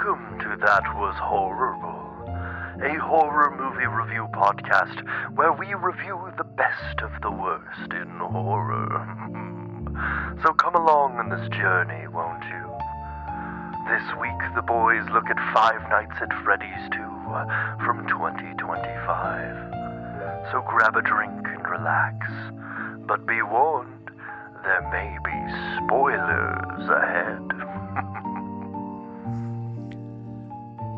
Welcome to That Was Horrible, a horror movie review podcast where we review the best of the worst in horror. So come along on this journey, won't you? This week the boys look at Five Nights at Freddy's 2 from 2025. So grab a drink and relax, but be warned, there may be spoilers ahead.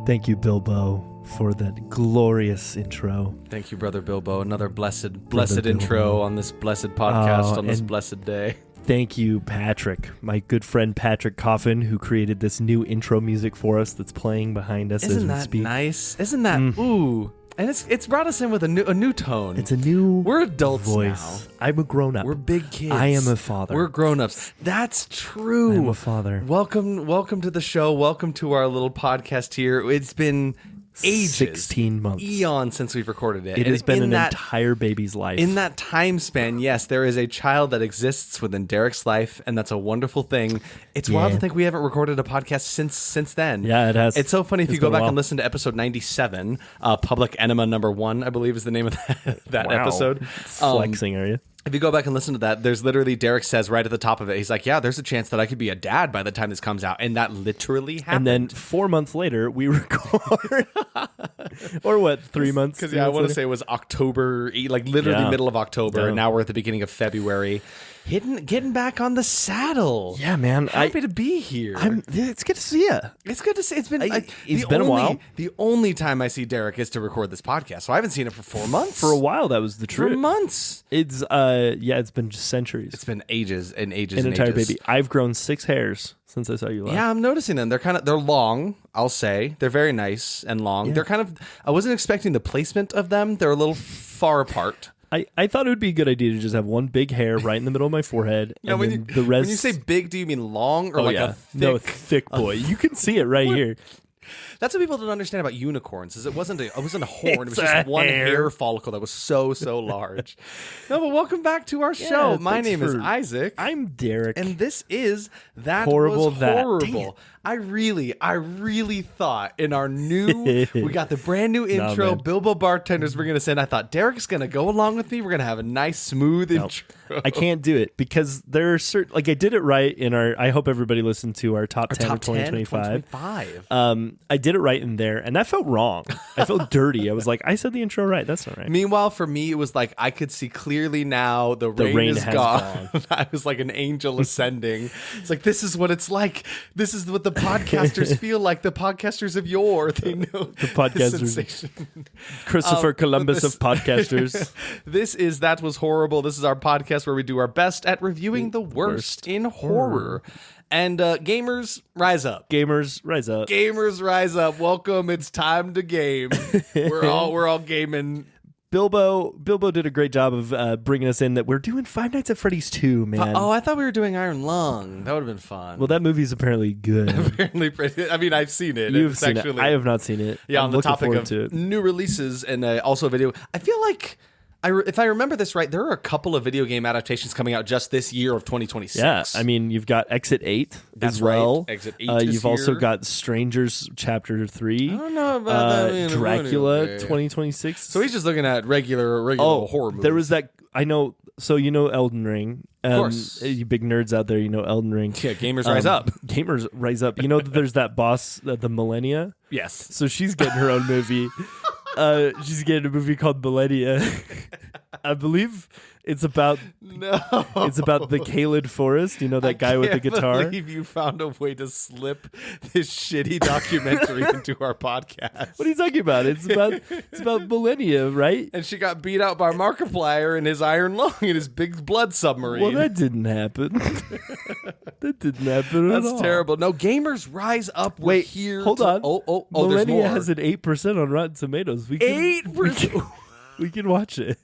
Thank you, Bilbo, for that glorious intro. Thank you, Brother Bilbo. Another blessed Bilbo. intro on this blessed podcast on this and blessed day. Thank you, Patrick, my good friend Patrick Coffin, who created this new intro music for us that's playing behind us as we speak. Isn't that nice? Isn't that, ooh. And it's brought us in with a new tone. It's a new We're adults voice. now. I'm a grown-up. We're big kids. I am a father. We're grown-ups. That's true. I'm a father. Welcome to the show. Welcome to our little podcast here. It's been ages. 16 months. Eons since we've recorded it. It And has been in an that entire baby's life. In that time span, yes, there is a child that exists within Derek's life, and that's a wonderful thing. It's wild to think we haven't recorded a podcast since then. Yeah, it has. It's so funny if you go been a back while. and listen to episode 97, Public Enema number 1, I believe is the name of that Wow. episode. Flexing, are you? If you go back and listen to that, there's literally, Derek says right at the top of it, he's like, yeah, there's a chance that I could be a dad by the time this comes out. And that literally happened. And then 4 months later, we record. Or what, 3 months? Because, I want to say it was October, like literally middle of October. Yeah. And now we're at the beginning of February. Getting back on the saddle. Yeah, man. Happy to be here. It's good to see you. It's good to see. It's been a while. The only time I see Derek is to record this podcast. So I haven't seen it for 4 months. For a while, that was the truth. For months. It's it's been just centuries. It's been ages and ages An and entire ages. baby. I've grown 6 hairs since I saw you last. Yeah, I'm noticing them. They're long, I'll say. They're very nice and long. Yeah. They're kind of, I wasn't expecting the placement of them. They're a little far apart. I thought it would be a good idea to just have one big hair right in the middle of my forehead. And when then the rest. When you say big, do you mean long or a thick? Thick boy. You can see it right here. That's what people don't understand about unicorns. Is it wasn't a horn. It was It's just a one hair. hair follicle that was so large. No, but welcome back to our show. Yeah, My thanks name is for- Isaac. I'm Derek. And this is That Horrible Was That. Horrible. Dang it. I really thought in our new, we got the brand new intro, man. Bilbo Bartender's bringing us in. I thought Derek's going to go along with me. We're going to have a nice, smooth intro. I can't do it because there are certain, like I did it right in our, I hope everybody listened to our top 10 of 2025. I did it right in there and that felt wrong. I felt dirty. I was like, I said the intro right. That's not right. Meanwhile, for me, it was like I could see clearly now the rain is has gone. I was like an angel ascending. It's like, this is what it's like. This is what the podcasters feel like. The podcasters of yore. They know the podcasters. sensation. Christopher Columbus of podcasters. This is That Was Horrible. This is our podcast where we do our best at reviewing the worst in horror. And gamers, rise up. Gamers, rise up. Gamers, rise up. Welcome. It's time to game. We're all gaming. Bilbo did a great job of bringing us in that we're doing Five Nights at Freddy's 2, man. Oh, I thought we were doing Iron Lung. That would have been fun. Well, that movie's apparently good. Apparently pretty. I mean, I've seen it. You've It's seen actually, it. I have not seen it. Yeah, I'm on the looking topic forward of to it. new releases and also video. I feel like, if I remember this right, there are a couple of video game adaptations coming out just this year of 2026. Yeah, I mean, you've got Exit 8 That's as well. right. Exit 8 is You've also here. got Strangers Chapter 3. I don't know about that. in a Dracula video game. 2026. So he's just looking at regular horror movies. there was that. I know. So you know Elden Ring. Of course. You big nerds out there, you know Elden Ring. Yeah, gamers rise up. Gamers rise up. You know that there's that boss, the Millennia. Yes. So she's getting her own movie. She's getting a movie called Millennia. I believe it's about the Kaled Forest. You know that guy with the guitar. I can't believe you found a way to slip this shitty documentary into our podcast. What are you talking about? It's about Millennia, right? And she got beat out by Markiplier in his iron lung in his big blood submarine. Well, that didn't happen. That didn't happen at all. That's terrible. No, gamers rise up. We're Wait, here. hold on. Oh, there's Millennia more. has an 8% on Rotten Tomatoes. 8%. We can watch it.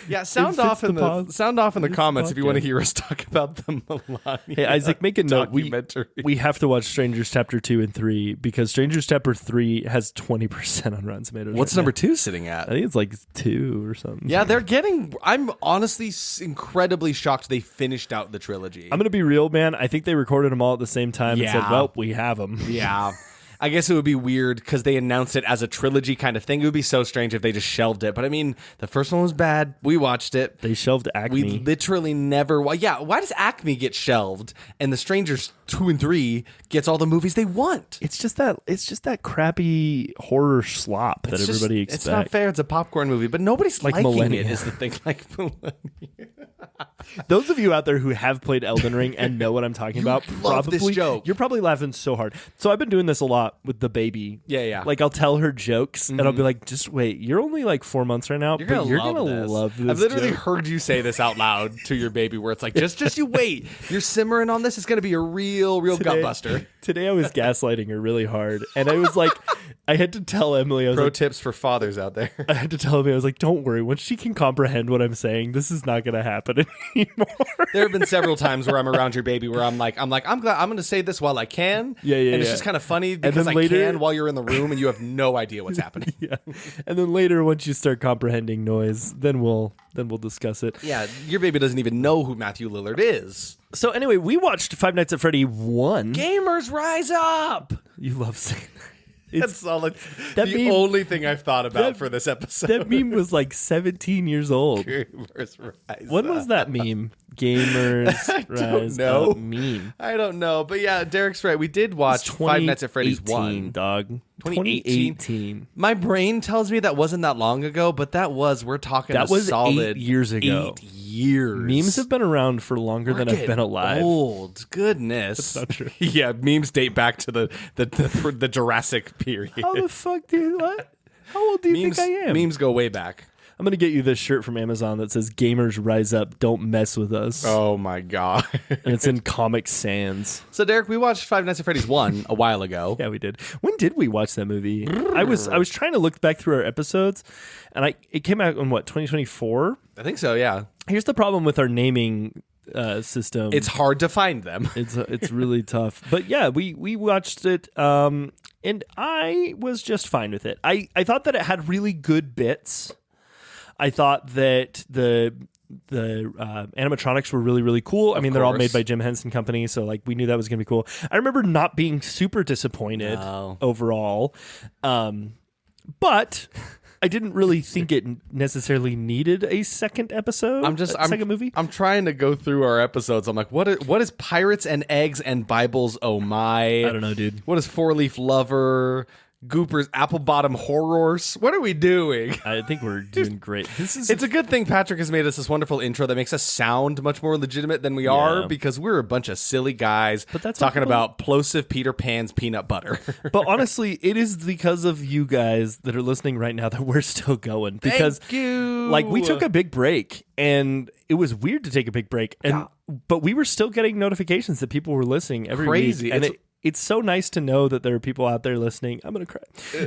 Yeah, sound fits off in the the pause. comments if you want to podcast. hear us talk about the Melania. Hey, Isaac, make a note. documentary. We have to watch Strangers Chapter 2 and 3 because Strangers Chapter 3 has 20% on Rotten Tomatoes. What's right number now. 2 sitting at? I think it's like 2 or something. Yeah, they're getting. I'm honestly incredibly shocked they finished out the trilogy. I'm going to be real, man. I think they recorded them all at the same time and said, Yeah. well, we have them. Yeah. I guess it would be weird because they announced it as a trilogy kind of thing. It would be so strange if they just shelved it. But I mean, the first one was bad. We watched it. They shelved Acme. We literally never. Yeah, why does Acme get shelved and The Strangers 2 and 3 gets all the movies they want? It's just that crappy horror slop that everybody expects. It's not fair. It's a popcorn movie, but nobody's like liking Millennia. it. Is the thing like Millennia? Those of you out there who have played Elden Ring and know what I'm talking about, love this probably joke. You're probably laughing so hard. So I've been doing this a lot with the baby. Yeah. Like I'll tell her jokes and I'll be like, just wait, you're only like 4 months right now, but you're gonna love this. I've literally joke. heard you say this out loud to your baby, where it's like, just you wait. You're simmering on this. It's gonna be a real gut buster. Today I was gaslighting her really hard, and I was like, I had to tell Emily. I was Pro like, tips for fathers out there. I had to tell Emily. I was like, don't worry. Once she can comprehend what I'm saying, this is not gonna happen anymore. There have been several times where I'm around your baby where I'm glad I'm going to say this while I can. Yeah. And it's just kind of funny because I can while you're in the room and you have no idea what's happening. Yeah. And then later, once you start comprehending noise, then we'll discuss it. Yeah, your baby doesn't even know who Matthew Lillard is. So anyway, we watched Five Nights at Freddy 1. Gamers rise up. You love saying that. That's all. The only thing I've thought about for this episode. That meme was like 17 years old. Gamers rise When was that meme? Gamers rise up meme. I don't know. But yeah, Derek's right. We did watch Five Nights at Freddy's 1. Dog. 2018. My brain tells me that wasn't that long ago, but we're talking that was solid 8 years ago. 8 years. Memes have been around for longer than I've been alive. Old. Goodness. That's not true. Yeah, memes date back to the Jurassic period. How the fuck how old do you think I am? Memes go way back. I'm going to get you this shirt from Amazon that says Gamers Rise Up, Don't Mess With Us. Oh my God. And it's in Comic Sans. So Derek, we watched Five Nights at Freddy's 1 a while ago. Yeah, we did. When did we watch that movie? I was trying to look back through our episodes, and it came out in 2024? I think so, yeah. Here's the problem with our naming system. It's hard to find them. It's really tough. But yeah, we watched it, and I was just fine with it. I thought that it had really good bits. I thought that the animatronics were really, really cool. I mean, they're all made by Jim Henson Company, so like we knew that was going to be cool. I remember not being super disappointed overall, but I didn't really think it necessarily needed a second episode. Second movie. I'm trying to go through our episodes. I'm like, what is Pirates and Eggs and Bibles? Oh my! I don't know, dude. What is Four Leaf Lover? Goopers, Apple Bottom Horrors. What are we doing? I think we're doing great. It's a good thing Patrick has made us this wonderful intro that makes us sound much more legitimate than we are, because we're a bunch of silly guys talking about plosive Peter Pan's peanut butter. But honestly, it is because of you guys that are listening right now that we're still going. Because Thank you. Like we took a big break, and it was weird to take a big break, but we were still getting notifications that people were listening every week, and it's so nice to know that there are people out there listening. I'm gonna cry,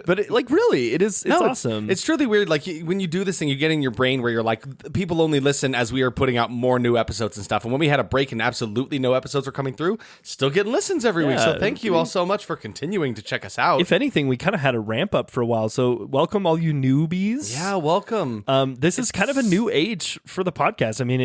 but really, it's awesome. It's truly weird. Like when you do this thing, you get in your brain where you're like, people only listen as we are putting out more new episodes and stuff. And when we had a break and absolutely no episodes were coming through, still getting listens every week. So thank you all so much for continuing to check us out. If anything, we kind of had a ramp up for a while. So welcome all you newbies. Yeah, welcome. This is kind of a new age for the podcast. I mean,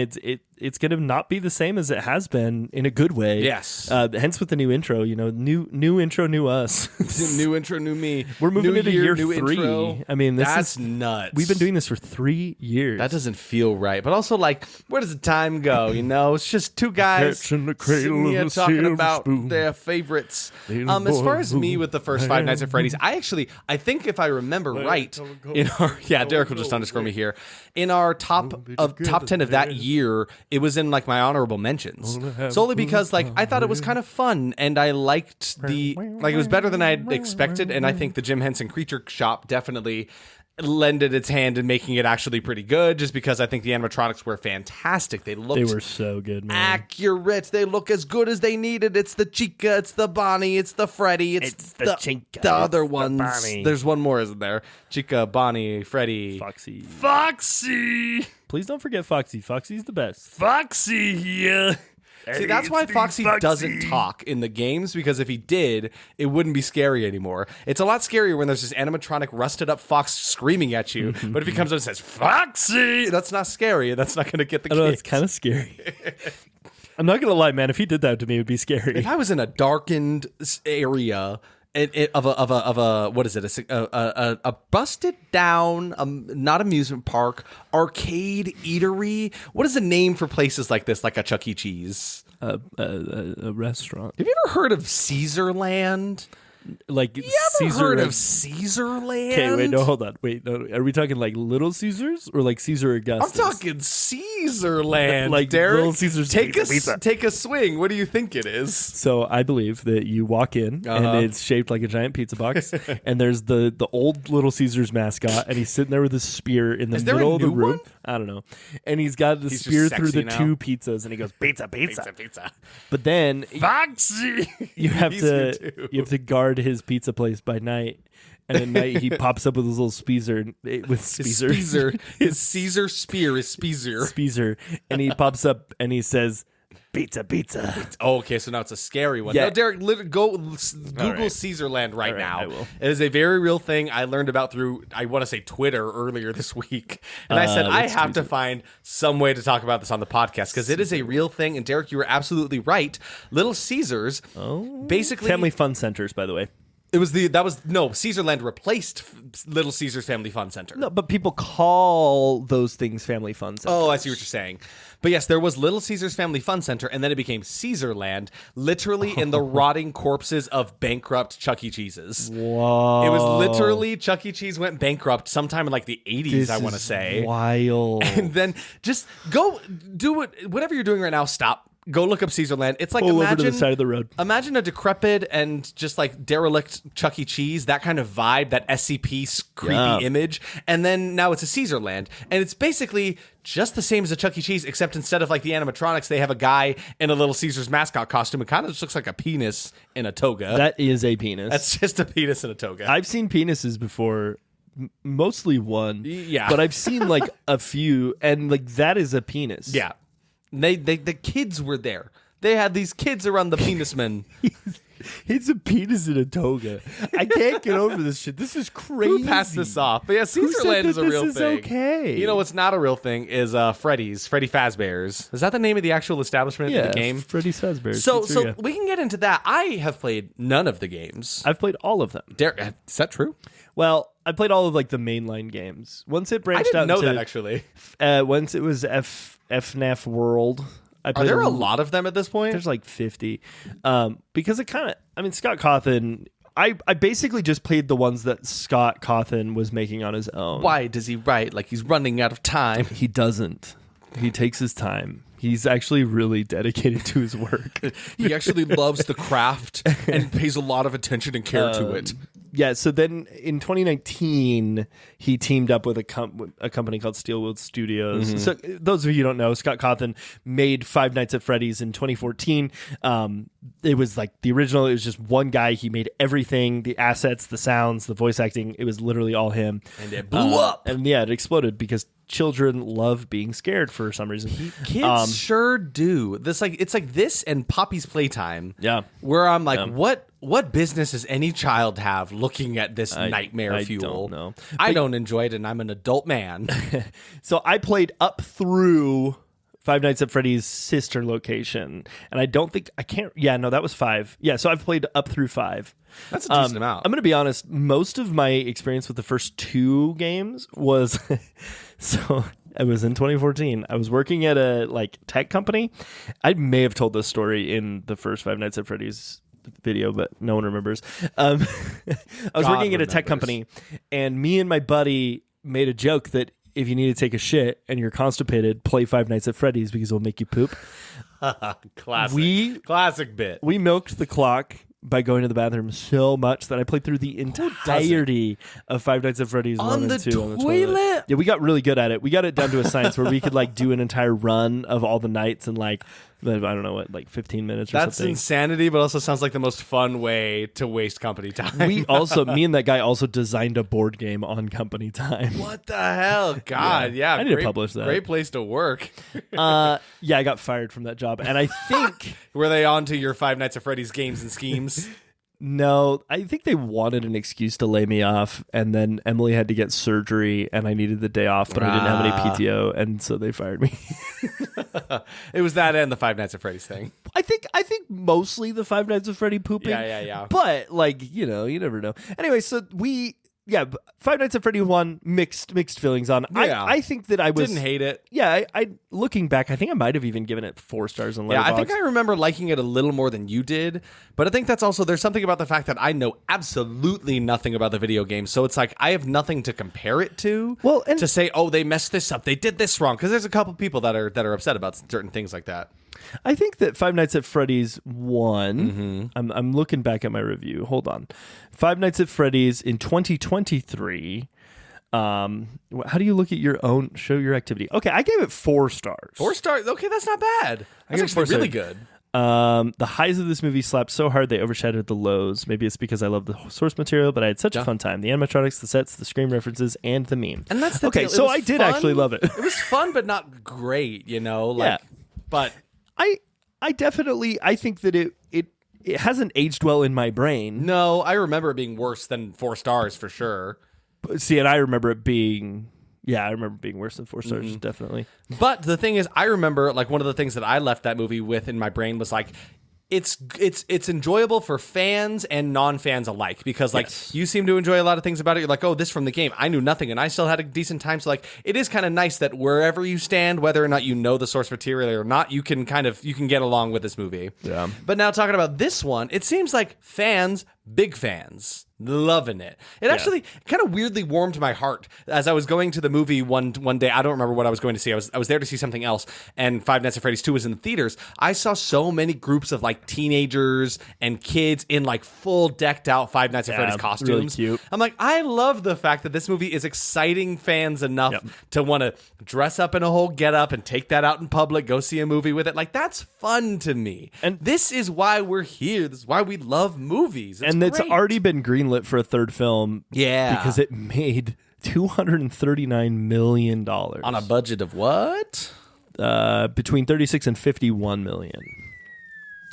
it's going to not be the same as it has been in a good way. Yes. Hence with the new intro, new intro, new us. New intro, new me. We're moving new into year 3. Intro. I mean, that's nuts. We've been doing this for 3 years. That doesn't feel right. But also, like, where does the time go? It's just two guys in the sitting here talking about their favorites. As far as me with the first Five Nights at Freddy's, I think if I remember right, in our Derek will just underscore me here. In our top 10 of that year, it was in like my honorable mentions, solely because like I thought it was kind of fun and I liked it was better than I had expected, and I think the Jim Henson Creature Shop definitely lended its hand in making it actually pretty good, just because I think the animatronics were fantastic. They were so good, man. Accurate. They look as good as they needed. It's the Chica, it's the Bonnie, it's the Freddy, it's the Chica, the other ones. There's one more, isn't there? Chica, Bonnie, Freddy, Foxy. Please don't forget Foxy. Foxy's the best. Foxy, yeah. See, that's why Foxy doesn't talk in the games, because if he did, it wouldn't be scary anymore. It's a lot scarier when there's this animatronic rusted up fox screaming at you, but if he comes up and says, Foxy, that's not scary. That's not going to get the kids. It's kind of scary. I'm not going to lie, man. If he did that to me, it would be scary. If I was in a darkened area what is it? A busted down, not amusement park, arcade eatery. What is the name for places like this, like a Chuck E. Cheese? A restaurant. Have you ever heard of Caesarland? Like you ever heard of Caesarland? Okay, wait, no, hold on. Wait, no, are we talking like Little Caesars or like Caesar Augustus? I'm talking Caesarland. Like Derek, Little Caesars. Take a swing. What do you think it is? So I believe that you walk in and it's shaped like a giant pizza box, and there's the old Little Caesars mascot, and he's sitting there with his spear in the middle of the room. I don't know, and he's got the spear through the two pizzas, and he goes pizza. But then Foxy, you have to guard his pizza place by night, and at night he pops up with his little Speezer his Caesar spear is Speezer, and he pops up and he says pizza. Oh, okay, so now it's a scary one. Yeah. No, Derek, go Google Caesarland right now. I will. It is a very real thing I learned about through, I want to say, Twitter earlier this week. And I said, I have to find some way to talk about this on the podcast because it is a real thing. And Derek, you were absolutely right. Little Caesars, basically... Family Fun Centers, by the way. Caesarland replaced Little Caesars Family Fun Center. No, but people call those things Family Fun Centers. Oh, I see what you're saying. But yes, there was Little Caesars Family Fun Center, and then it became Caesarland, literally in the rotting corpses of bankrupt Chuck E. Cheese's. Whoa. It was literally Chuck E. Cheese went bankrupt sometime in like the 80s, I want to say. Wild. And then just go do it. Whatever you're doing right now, stop. Go look up Caesarland. It's like Pull over to the side of the road. Imagine a decrepit and just like derelict Chuck E. Cheese, that kind of vibe, that SCP creepy image. And then now it's a Caesarland. And it's basically just the same as a Chuck E. Cheese, except instead of like the animatronics, they have a guy in a Little Caesars mascot costume. It kind of just looks like a penis in a toga. That is a penis. That's just a penis in a toga. I've seen penises before. Mostly one. Yeah. But I've seen like a few, and like that is a penis. Yeah. The kids were there. They had these kids around the penis men. It's a penis in a toga. I can't get over this shit. This is crazy. Who passed this off? But yeah, Caesarland is a real thing. Okay. You know what's not a real thing is Freddy Fazbear's. Is that the name of the actual establishment of the game? Freddy Fazbear's. So we can get into that. I have played none of the games. I've played all of them. Is that true? Well, I played all of like the mainline games. Once it branched out, I didn't know that actually. Once it was FNAF World. Are there a lot of them at this point? There's like 50. Because it kind of, Scott Cawthon, I basically just played the ones that Scott Cawthon was making on his own. Why does he write like he's running out of time? He doesn't. He takes his time. He's actually really dedicated to his work. He actually loves the craft and pays a lot of attention and care to it. Yeah, so then in 2019, he teamed up with a company called Steelwood Studios. Mm-hmm. So those of you who don't know, Scott Cawthon made Five Nights at Freddy's in 2014. It was like the original. It was just one guy. He made everything, the assets, the sounds, the voice acting. It was literally all him. And it blew up. And yeah, it exploded because children love being scared for some reason. Kids sure do. It's like this and Poppy's Playtime. Yeah. Where I'm like, what business does any child have looking at this nightmare fuel? I don't know. I don't enjoy it, and I'm an adult man. So I played up through Five Nights at Freddy's sister location, and that was 5. Yeah, so I've played up through 5. That's a decent amount. I'm going to be honest, most of my experience with the first 2 games was... So it was in 2014. I was working at a tech company. I may have told this story in the first Five Nights at Freddy's video, but no one remembers. I was working at a tech company, and me and my buddy made a joke that if you need to take a shit and you're constipated, play Five Nights at Freddy's because it'll make you poop. Classic bit. We milked the clock by going to the bathroom so much that I played through the entirety of Five Nights at Freddy's 1 and 2 on the toilet. Yeah, we got really good at it. We got it down to a science where we could do an entire run of all the nights in I don't know what, 15 minutes or something. That's insanity, but also sounds like the most fun way to waste company time. Me and that guy also designed a board game on company time. What the hell? God, yeah. I need to publish that. Great place to work. Yeah, I got fired from that job. And I think... Were they on to your Five Nights at Freddy's games and schemes? No, I think they wanted an excuse to lay me off, and then Emily had to get surgery, and I needed the day off, but I didn't have any PTO, and so they fired me. It was that and the Five Nights at Freddy's thing. I think mostly the Five Nights at Freddy pooping. Yeah. But you never know. Anyway, so Five Nights at Freddy 1, mixed feelings on. Yeah. I think that I didn't hate it. Yeah, I looking back, I think I might have even given it 4 stars on Letterboxd. Yeah, I think I remember liking it a little more than you did, but I think that's also, there's something about the fact that I know absolutely nothing about the video game, so it's like I have nothing to compare it to. Well, and to say, oh, they messed this up, they did this wrong, because there's a couple people that are upset about certain things like that. I think that Five Nights at Freddy's 1, I'm looking back at my review. Hold on. Five Nights at Freddy's in 2023. How do you look at show your activity? Okay, I gave it 4 stars. 4 stars? Okay, that's not bad. That's actually really good. The highs of this movie slapped so hard they overshadowed the lows. Maybe it's because I love the source material, but I had such a fun time. The animatronics, the sets, the Scream references, and the meme. And that's the okay, deal. So I did actually love it. It was fun, but not great, yeah. But I definitely think that it hasn't aged well in my brain. No, I remember it being worse than 4 stars for sure. See, and I remember it being worse than 4 stars, definitely. But the thing is, I remember like one of the things that I left that movie with in my brain was like, it's enjoyable for fans and non-fans alike, because like you seem to enjoy a lot of things about it. You're like, oh, this from the game. I knew nothing and I still had a decent time. So like, it is kind of nice that wherever you stand, whether or not you know the source material or not, you can get along with this movie. Yeah. But now talking about this one, it seems like fans, big fans, loving it. It actually kind of weirdly warmed my heart as I was going to the movie one day. I don't remember what I was going to see. I was there to see something else, and Five Nights at Freddy's 2 was in the theaters. I saw so many groups of like teenagers and kids in like full decked out Five Nights at Freddy's costumes. Really cute. I'm like, I love the fact that this movie is exciting fans enough to want to dress up in a whole getup and take that out in public, go see a movie with it. Like, that's fun to me. And this is why we're here. This is why we love movies. It's already been greenlit for a 3rd film. Yeah. Because it made $239 million. On a budget of what? Between 36 and 51 million.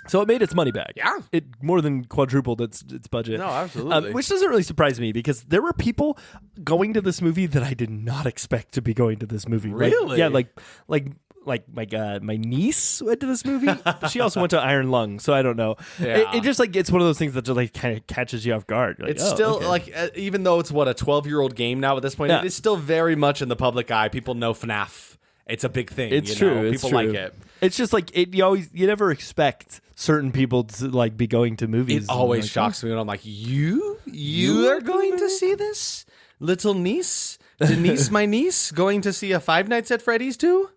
So it made its money back. Yeah. It more than quadrupled its budget. No, absolutely. Which doesn't really surprise me, because there were people going to this movie that I did not expect to be going to this movie. Really? Like my niece went to this movie, but she also went to Iron Lung, so I don't know. Yeah. It just like, it's one of those things that just like kind of catches you off guard. Like, it's still like, even though it's a 12-year-old game now at this point, it is still very much in the public eye. People know FNAF. It's a big thing. It's true. People like it. It's just like you never expect certain people to like be going to movies. It always shocks me when I'm like, you are going to see this, little niece, Denise, my niece, going to see a Five Nights at Freddy's 2?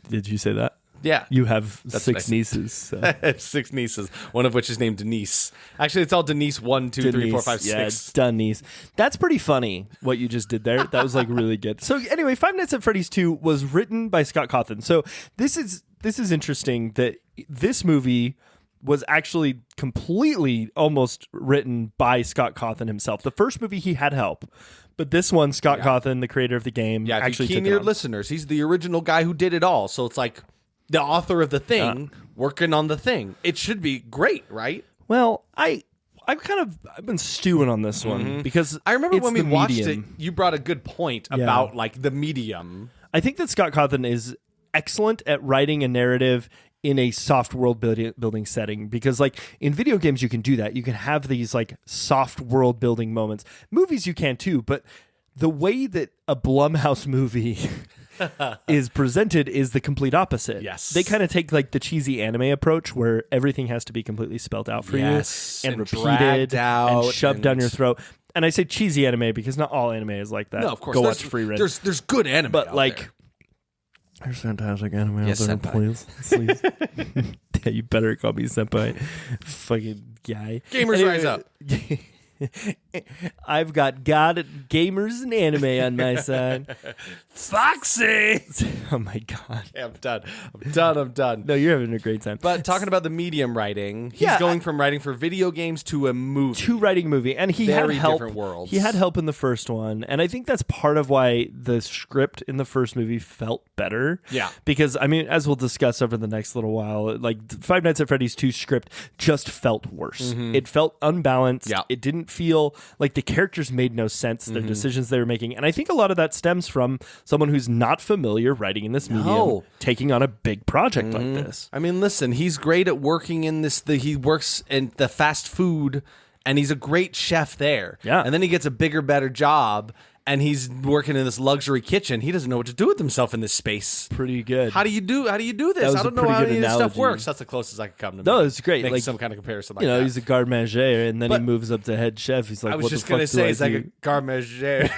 Did you say that? Yeah. You have 6 nieces. So. I have 6 nieces, one of which is named Denise. Actually, it's all Denise 1, 2, 3, 4, 5, 6. Denise. That's pretty funny, what you just did there. That was like really good. So anyway, Five Nights at Freddy's 2 was written by Scott Cawthon. So this is interesting that this movie was actually completely almost written by Scott Cawthon himself. The first movie, he had help. But this one, Scott Cawthon, the creator of the game, actually took it on. Keen-eared listeners, he's the original guy who did it all. So it's like the author of the thing working on the thing. It should be great, right? Well, I've been stewing on this one because I remember when we watched medium. it, you brought a good point about like the medium. I think that Scott Cawthon is excellent at writing a narrative in a soft world building setting, because like in video games you can do that. You can have these like soft world building moments. Movies you can too, but the way that a Blumhouse movie is presented is the complete opposite. Yes. They kind of take like the cheesy anime approach where everything has to be completely spelled out for you and repeated and shoved down your throat. And I say cheesy anime because not all anime is like that. No, of course. Go watch Free Red. There's good anime, but out like there. There's fantastic anime Yes, out there, senpai. please. Yeah, you better call me senpai, fucking guy. Gamers rise up. I've got gamers and anime on my side. Foxy! Oh my god. Okay, I'm done. No, you're having a great time. But talking about the medium writing, he's going from writing for video games to a movie. To writing a movie. And he Very had help. different worlds. He had help in the first one. And I think that's part of why the script in the first movie felt better. Yeah. Because, I mean, as we'll discuss over the next little while, like Five Nights at Freddy's 2 script just felt worse. It felt unbalanced. Yeah. It didn't feel Like the characters made no sense, their decisions they were making. And I think a lot of that stems from someone who's not familiar writing in this medium, taking on a big project like this. I mean, listen, he's great at working in this. He works in the fast food, and he's a great chef there. Yeah. And then he gets a bigger, better job, and he's working in this luxury kitchen. He doesn't know what to do with himself in this space. Pretty good. How do you do this? I don't know how any of this stuff works. That's the closest I could come to. No, it's great. Making like some kind of comparison, like that. He's a garde manger, and then he moves up to head chef. He's like, I was just gonna say, it's like a garde manger.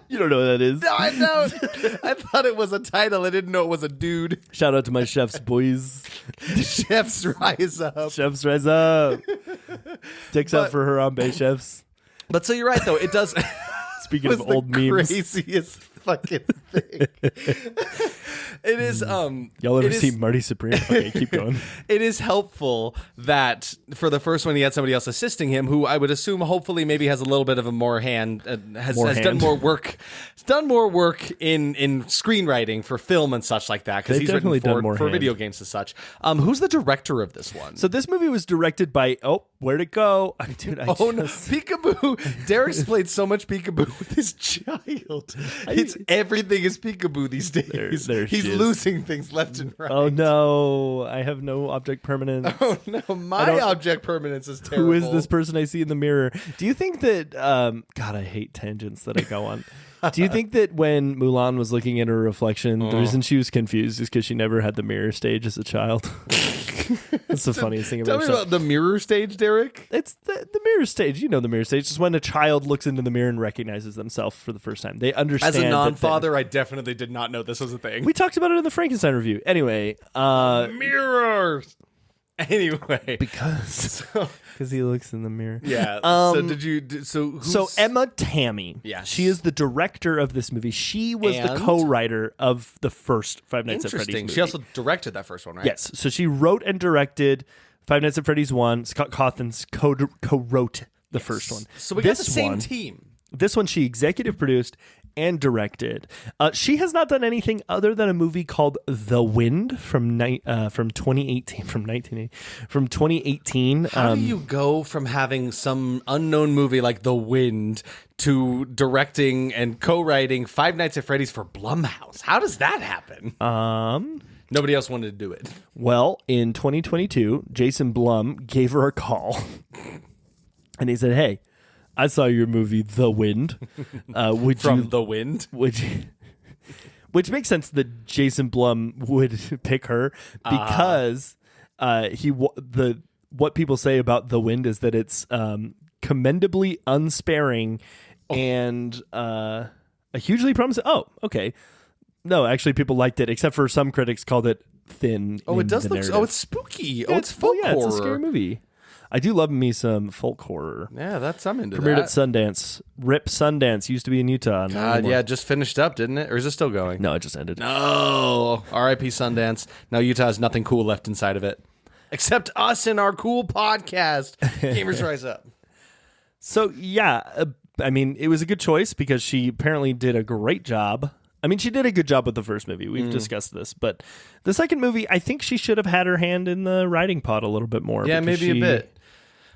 You don't know what that is? No, I don't. I thought it was a title. I didn't know it was a dude. Shout out to my chefs, boys. Chefs rise up. Chefs rise up. Dicks out for Harambe chefs. But so you're right, though. It does. Speaking of old memes, craziest fucking thing. It is. Y'all ever see Marty Supreme? Okay, keep going. It is helpful that for the first one he had somebody else assisting him, who I would assume hopefully maybe has a little bit of a more hand, has done more work. Has done more work in screenwriting for film and such like that, because he's written for video games and such. Who's the director of this one? So this movie was directed by where'd it go? Dude, no, Peekaboo. Derek's played so much Peekaboo with his child. Everything is Peekaboo these days. He's losing things left and right. Oh no, I have no object permanence. Oh no, my object permanence is terrible. Who is this person I see in the mirror? Do you think that God, I hate tangents that I go on. Do you think that when Mulan was looking at her reflection, the reason she was confused is because she never had the mirror stage as a child? That's the funniest thing about Tell me about the mirror stage, Derek. It's the mirror stage. You know the mirror stage is when a child looks into the mirror and recognizes themselves for the first time. They understand. As a non-father, I definitely did not know this was a thing. We talked about it in the Frankenstein review. Anyway, mirrors. Anyway, because he looks in the mirror. Yeah. So Emma Tammy. Yes. She is the director of this movie. She was the co-wrote of the first Five Nights at Freddy's movie. She also directed that first one, right? Yes. So she wrote and directed Five Nights at Freddy's 1. Scott Cawthon's co-wrote the first one. So we got the same team. This one she executive produced and directed. She has not done anything other than a movie called The Wind from 2018. From 2018. How do you go from having some unknown movie like The Wind to directing and co-writing Five Nights at Freddy's for Blumhouse? How does that happen? Nobody else wanted to do it. Well, in 2022, Jason Blum gave her a call, and he said, "Hey, I saw your movie, The Wind. The Wind? Which makes sense that Jason Blum would pick her because what people say about The Wind is that it's commendably unsparing and a hugely promising. Oh, okay. No, actually, people liked it, except for some critics called it thin. Oh, it does look. Oh, it's spooky. Oh, it's folk horror. It's a scary movie. I do love me some folk horror. Yeah, I'm into Premiered that. at Sundance. RIP Sundance. Used to be in Utah. God, yeah, just finished up, didn't it? Or is it still going? No, it just ended. No. R.I.P. Sundance. Now Utah has nothing cool left inside of it. Except us and our cool podcast. Gamers Rise Up. So, yeah, I mean, it was a good choice because she apparently did a great job. I mean, she did a good job with the first movie. We've discussed this. But the second movie, I think she should have had her hand in the writing pot a little bit more. Yeah, maybe a bit.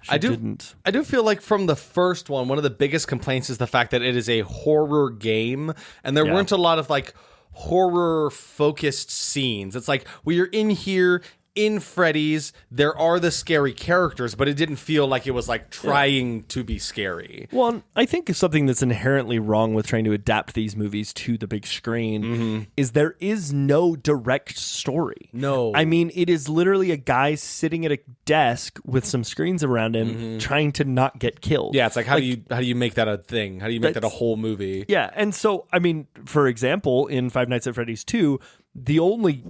I do feel like from the first one of the biggest complaints is the fact that it is a horror game, and there weren't a lot of like horror focused scenes. It's like you're in here in Freddy's, there are the scary characters, but it didn't feel like it was like trying to be scary. Well, I think something that's inherently wrong with trying to adapt these movies to the big screen is there is no direct story. No. I mean, it is literally a guy sitting at a desk with some screens around him trying to not get killed. Yeah, it's like how do you make that a thing? How do you make that a whole movie? Yeah, and so, I mean, for example, in Five Nights at Freddy's 2, the only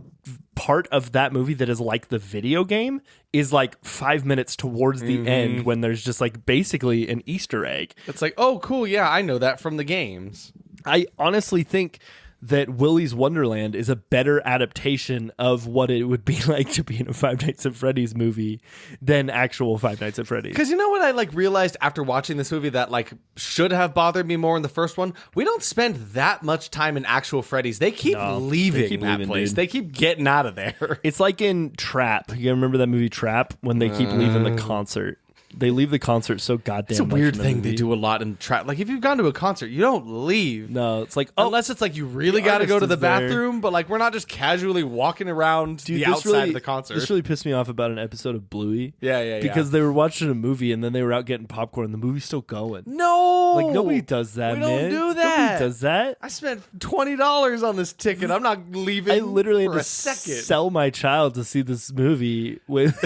part of that movie that is like the video game is like 5 minutes towards the end when there's just like basically an Easter egg. It's like, oh, cool. Yeah, I know that from the games. I honestly think that Willy's Wonderland is a better adaptation of what it would be like to be in a Five Nights at Freddy's movie than actual Five Nights at Freddy's. Because you know what I like realized after watching this movie that like should have bothered me more in the first one? We don't spend that much time in actual Freddy's. They keep leaving that place. Dude. They keep getting out of there. It's like in Trap. You remember that movie Trap when they keep leaving the concert? They leave the concert so goddamn. It's a weird thing they do a lot in like if you've gone to a concert, you don't leave. No, it's like unless it's like you really got to go to the bathroom, but like we're not just casually walking around the outside of the concert. This really pissed me off about an episode of Bluey. Yeah. Because they were watching a movie and then they were out getting popcorn. The movie's still going. No, like nobody does that. We man. don't do that. Nobody does that. I spent $20 on this ticket. I'm not leaving. I literally for had a to second. sell my child to see this movie with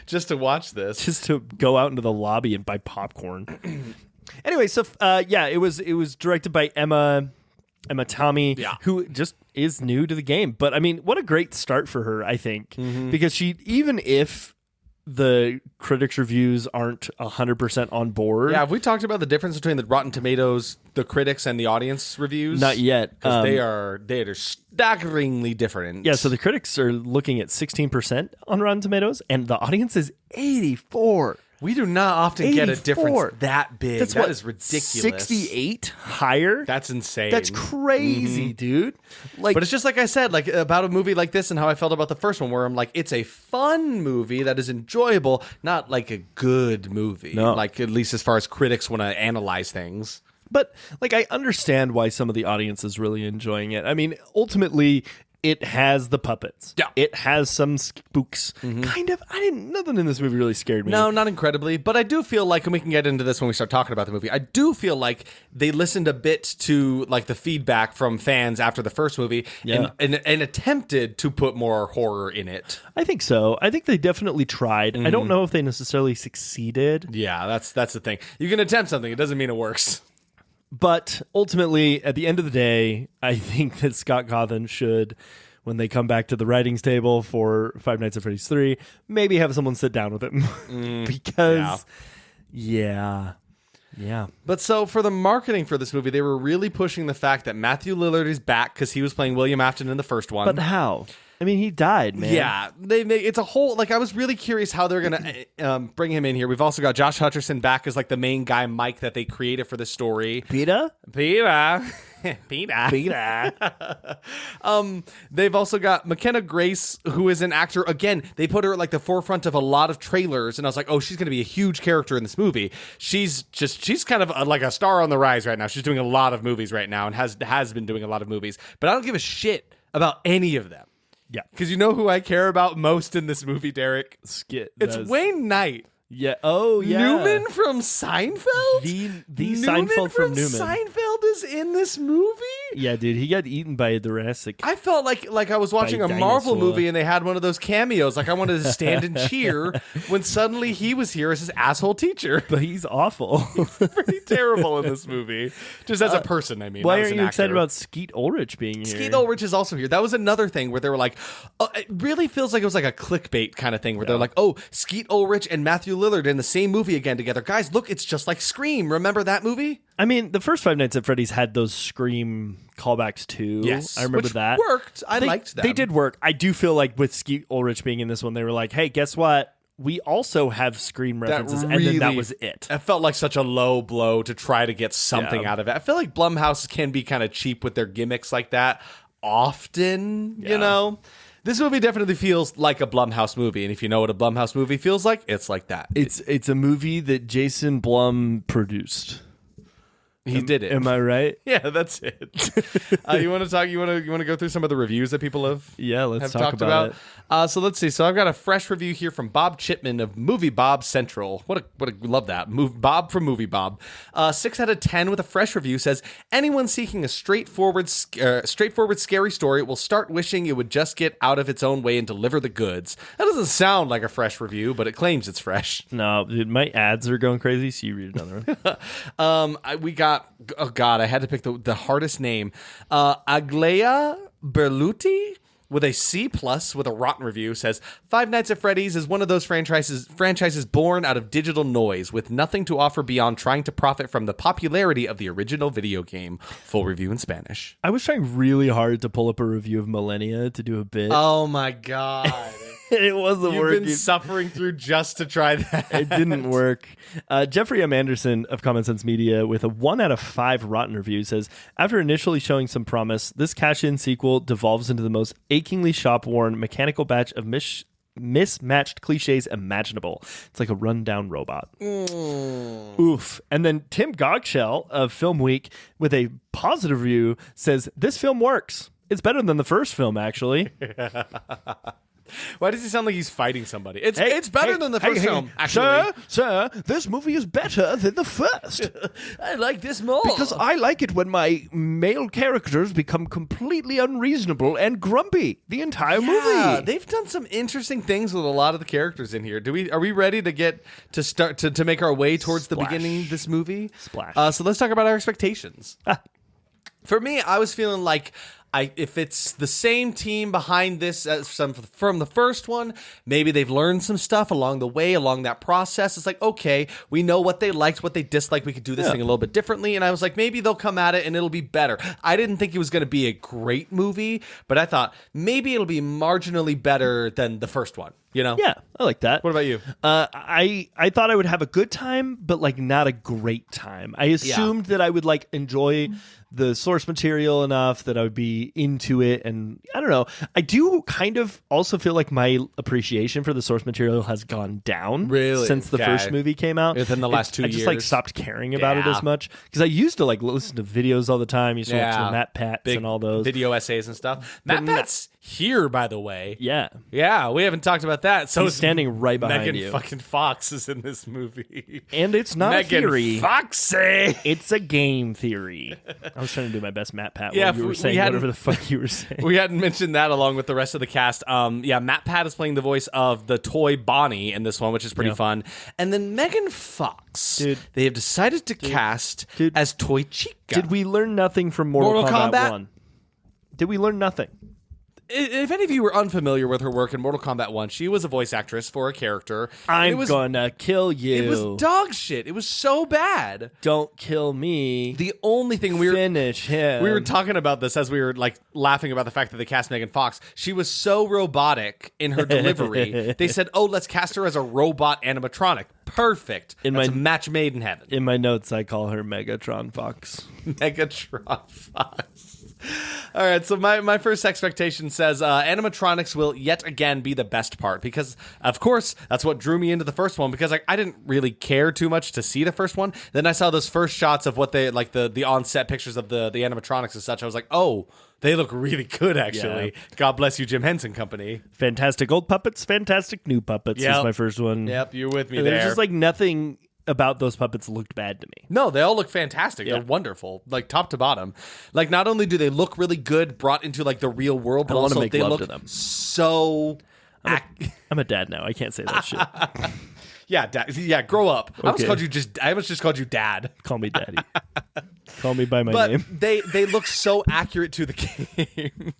just to watch this. Just to go out into the lobby and buy popcorn. Anyway, so it was directed by Emma Tommy, who just is new to the game. But I mean, what a great start for her, I think, because she, even if the critics' reviews aren't 100% on board. Yeah, have we talked about the difference between the Rotten Tomatoes, the critics, and the audience reviews? Not yet. Because they are staggeringly different. Yeah, so the critics are looking at 16% on Rotten Tomatoes, and the audience is 84%. We do not often get a difference that big. That is ridiculous. 68 higher? That's insane. That's crazy, dude. Like, but it's just like I said, like about a movie like this and how I felt about the first one, where I'm like, it's a fun movie that is enjoyable, not like a good movie. No. Like, at least as far as critics want to analyze things. But like, I understand why some of the audience is really enjoying it. I mean, ultimately, it has the puppets. Yeah. It has some spooks. Kind of. Nothing in this movie really scared me. No, not incredibly. But I do feel like, and we can get into this when we start talking about the movie, I do feel like they listened a bit to like the feedback from fans after the first movie and attempted to put more horror in it. I think so. I think they definitely tried. I don't know if they necessarily succeeded. Yeah, that's the thing. You can attempt something. It doesn't mean it works. But ultimately, at the end of the day, I think that Scott Cawthon should, when they come back to the writings table for Five Nights at Freddy's 3, maybe have someone sit down with him. Because, yeah. But so for the marketing for this movie, they were really pushing the fact that Matthew Lillard is back because he was playing William Afton in the first one. But how? I mean, he died, man. Yeah, it's a whole, like, I was really curious how they're gonna bring him in here. We've also got Josh Hutcherson back as like the main guy, Mike, that they created for the story. Peter. They've also got McKenna Grace, who is an actor. Again, they put her at like the forefront of a lot of trailers, and I was like, oh, she's gonna be a huge character in this movie. She's kind of like a star on the rise right now. She's doing a lot of movies right now and has been doing a lot of movies. But I don't give a shit about any of them. Yeah. Because you know who I care about most in this movie, Derek? Skit. It's Wayne Knight. Yeah. Oh, yeah. Newman from Seinfeld? The Seinfeld from Newman. Seinfeld is in this movie? Yeah, dude. He got eaten by a Jurassic. I felt like I was watching a Marvel movie and they had one of those cameos. Like I wanted to stand and cheer when suddenly he was here as his asshole teacher. But he's awful. Pretty terrible in this movie. Just as a person, I mean. Why aren't you excited about Skeet Ulrich being here? Skeet Ulrich is also here. That was another thing where they were like, it really feels like it was like a clickbait kind of thing where they're like, oh, Skeet Ulrich and Matthew Lillard in the same movie again together. Guys, look, it's just like Scream. Remember that movie? I mean, the first Five Nights at Freddy's had those Scream callbacks too. Yes, I remember that. Worked. I liked them. They did work. I do feel like with Skeet Ulrich being in this one, they were like, hey, guess what? We also have Scream references, and then that was it. It felt like such a low blow to try to get something out of it. I feel like Blumhouse can be kind of cheap with their gimmicks like that often, you know? This movie definitely feels like a Blumhouse movie, and if you know what a Blumhouse movie feels like, it's like that. It's a movie that Jason Blum produced. He did it. Am I right? Yeah, that's it. You want to talk? You want to go through some of the reviews that people have? Yeah, let's talk talked about it. So let's see. So I've got a fresh review here from Bob Chipman of Movie Bob Central. What a love that. Bob from Movie Bob. 6 out of 10 with a fresh review says anyone seeking a straightforward scary story will start wishing it would just get out of its own way and deliver the goods. That doesn't sound like a fresh review, but it claims it's fresh. No, dude, my ads are going crazy. So you read another one. We got. Oh God, I had to pick the hardest name. Aglea Berluti with a C+ with a rotten review says Five Nights at Freddy's is one of those franchises born out of digital noise with nothing to offer beyond trying to profit from the popularity of the original video game. Full review in Spanish. I was trying really hard to pull up a review of Millennia to do a bit. Oh my God. It wasn't working. You've been suffering through just to try that. It didn't work. Jeffrey M. Anderson of Common Sense Media with a 1 out of 5 rotten review says, after initially showing some promise, this cash-in sequel devolves into the most achingly shop-worn mechanical batch of mismatched cliches imaginable. It's like a rundown robot. Oof. And then Tim Gogshell of Film Week, with a positive review, says, this film works. It's better than the first film, actually. Why does he sound like he's fighting somebody? It's better than the first film, actually. Sir, this movie is better than the first. I like this more. Because I like it when my male characters become completely unreasonable and grumpy the entire movie. They've done some interesting things with a lot of the characters in here. Are we ready to start to make our way towards the beginning of this movie? Splash. So let's talk about our expectations. For me, I was feeling like if it's the same team behind this as from the first one, maybe they've learned some stuff along the way, along that process. It's like, okay, we know what they liked, what they disliked. We could do this thing a little bit differently. And I was like, maybe they'll come at it and it'll be better. I didn't think it was going to be a great movie, but I thought maybe it'll be marginally better than the first one. You know? Yeah, I like that. What about you? I thought I would have a good time, but like not a great time. I assumed that I would like enjoy the source material enough that I would be into it, and I don't know. I do kind of also feel like my appreciation for the source material has gone down since the first movie came out. Within the last 2 years. I just like stopped caring about it as much because I used to like listen to videos all the time. Used to watch the Matt Pats and all those video essays and stuff. Matt Pat's here, by the way. Yeah, we haven't talked about that. So he's standing right behind Megan you. Fucking Fox is in this movie, and it's not a theory. Foxy. It's a game theory. I was trying to do my best Matt Pat. Yeah, you were saying whatever the fuck you were saying. We hadn't mentioned that along with the rest of the cast. Matt Pat is playing the voice of the toy Bonnie in this one, which is pretty fun. And then Megan Fox, they have decided to cast as Toy Chica. Did we learn nothing from Mortal Kombat 1? Did we learn nothing? If any of you were unfamiliar with her work in Mortal Kombat 1, she was a voice actress for a character. I'm gonna kill you. It was dog shit. It was so bad. Don't kill me. The only thing finish him. We were talking about this as we were like laughing about the fact that they cast Megan Fox. She was so robotic in her delivery. They said, "Oh, let's cast her as a robot animatronic." Perfect. That's a match made in heaven. In my notes, I call her Megatron Fox. Megatron Fox. All right, so my first expectation says animatronics will yet again be the best part because, of course, that's what drew me into the first one because I didn't really care too much to see the first one. Then I saw those first shots of what they like the on-set pictures of the animatronics and such. I was like, oh, they look really good, actually. Yeah. God bless you, Jim Henson Company. Fantastic old puppets, fantastic new puppets is my first one. Yep, you're with me there. There's just like nothing about those puppets looked bad to me. No, they all look fantastic. They're wonderful, like top to bottom. Like not only do they look really good brought into like the real world, but also they look so. I'm a dad now. I can't say that shit. Yeah, grow up. Okay. I almost just called you dad. Call me daddy. Call me by my name. They look so accurate to the game.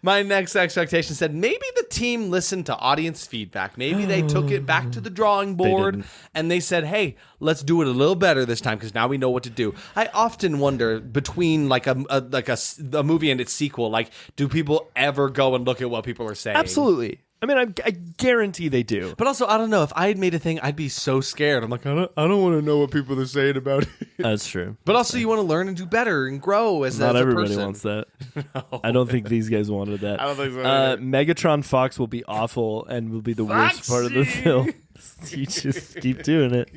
My next expectation said maybe the team listened to audience feedback. Maybe they took it back to the drawing board and they said, hey, let's do it a little better this time because now we know what to do. I often wonder between like a movie and its sequel, like do people ever go and look at what people are saying? Absolutely. I mean, I guarantee they do. But also, I don't know. If I had made a thing, I'd be so scared. I'm like, I don't want to know what people are saying about it. That's true. But also, you want to learn and do better and grow as a person. Not everybody wants that. No. I don't think these guys wanted that. I don't think so. Megatron Fox will be awful and will be the worst part of the film. You just keep doing it.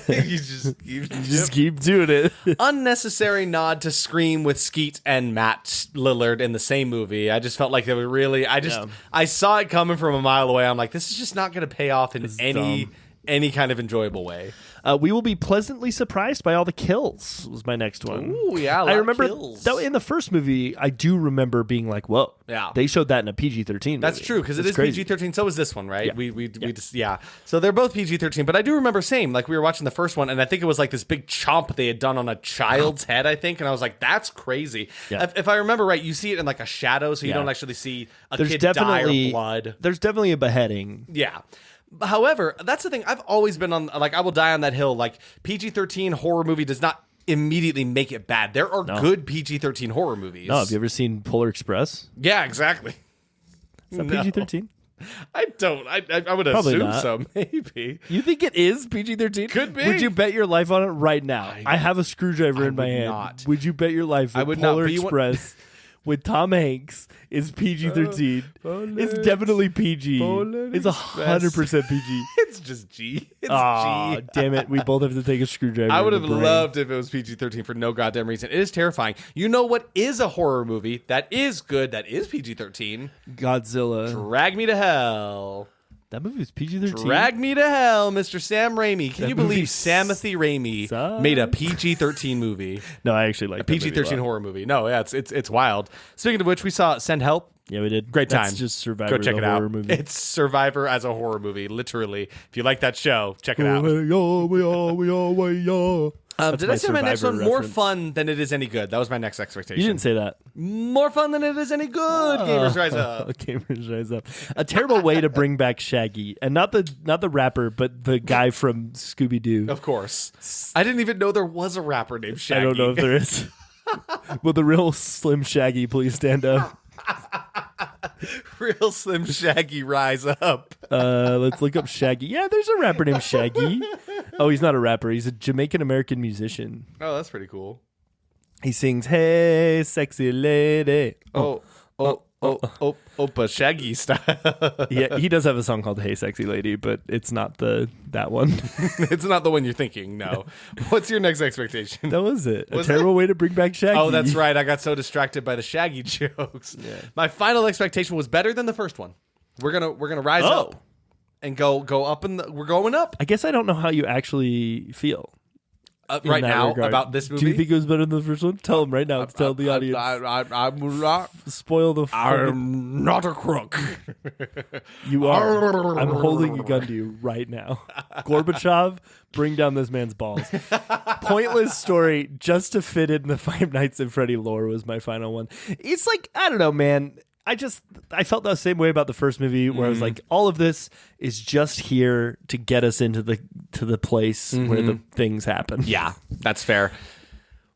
You just keep doing it. Unnecessary nod to Scream with Skeet and Matt Lillard in the same movie. I just felt like they were really. I saw it coming from a mile away. I'm like, this is just not going to pay off in any kind of enjoyable way. We will be pleasantly surprised by all the kills was my next one. Ooh, yeah, I remember that in the first movie, I do remember being like, whoa. Yeah. They showed that in a PG-13 movie. That's true, because it is crazy. PG-13. So is this one, right? Yeah. So they're both PG-13, but I do remember like we were watching the first one, and I think it was like this big chomp they had done on a child's head, I think, and I was like, that's crazy. Yeah. If I remember right, you see it in like a shadow, so you don't actually see a kid die or blood. There's definitely a beheading. Yeah. However, that's the thing. I've always been on, like, I will die on that hill. Like, PG-13 horror movie does not immediately make it bad. There are good PG-13 horror movies. No, have you ever seen Polar Express? Yeah, exactly. Is that PG-13? I don't. I would assume so, maybe. You think it is PG-13? Could be. Would you bet your life on it right now? I have a screwdriver in my hand. Not. Would you bet your life that Polar Express with Tom Hanks is PG-13. It's definitely PG. It's 100% PG. It's just G. It's G. Damn it. We both have to take a screwdriver. I would have loved if it was PG-13 for no goddamn reason. It is terrifying. You know what is a horror movie that is good, that is PG-13? Godzilla. Drag Me to Hell. That movie was PG-13. Drag Me to Hell, Mr. Sam Raimi. Can you believe Samothy Raimi made a PG-13 movie? No, I actually like a PG-13 horror movie. No, yeah, it's wild. Speaking of which, we saw Send Help. Yeah, we did. Great time. That's just Survivor. Go check it out. Movie. It's Survivor as a horror movie, literally. If you like that show, check it out. Did I say my next one? More fun than it is any good. That was my next expectation. You didn't say that. More fun than it is any good. Gamers Rise Up. Gamers Rise Up. A terrible way to bring back Shaggy, and not the rapper, but the guy from Scooby Doo. Of course. I didn't even know there was a rapper named Shaggy. I don't know if there is. Will the real Slim Shaggy please stand up? Real Slim Shaggy rise up. Let's look up Shaggy. Yeah, there's a rapper named Shaggy. Oh, he's not a rapper. He's a Jamaican American musician. Oh, that's pretty cool. He sings, "Hey, sexy lady." Opa Shaggy style. Yeah, he does have a song called "Hey, Sexy Lady," but it's not that one. It's not the one you're thinking. No. What's your next expectation? That was it. A terrible way to bring back Shaggy. Oh, that's right. I got so distracted by the Shaggy jokes. Yeah. My final expectation was better than the first one. We're gonna rise up and go up we're going up. I guess I don't know how you actually feel. Right now about this movie. Do you think it was better than the first one? Tell them right now. Tell the audience. I'm not. Spoil the. I'm not a crook. You are. I'm holding a gun to you right now. Gorbachev, bring down this man's balls. Pointless story just to fit in the Five Nights at Freddy lore was my final one. It's like, I don't know, man. I felt the same way about the first movie where I was like, all of this is just here to get us into the place where the things happen. Yeah, that's fair.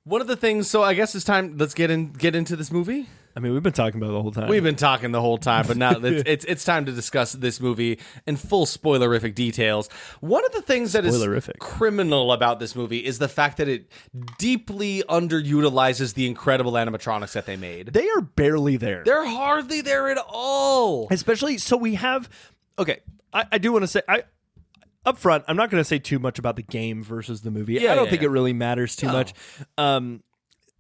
One of the things, so I guess it's time, let's get into this movie. I mean, we've been talking about it the whole time. We've been talking the whole time, but now it's time to discuss this movie in full spoilerific details. One of the things that is criminal about this movie is the fact that it deeply underutilizes the incredible animatronics that they made. They are barely there. They're hardly there at all. Especially, so we have, okay, I do want to say, up front, I'm not going to say too much about the game versus the movie. I don't think it really matters too much.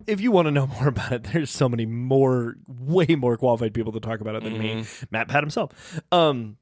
If you want to know more about it, there's so many way more qualified people to talk about it than me. Matt Pat himself. One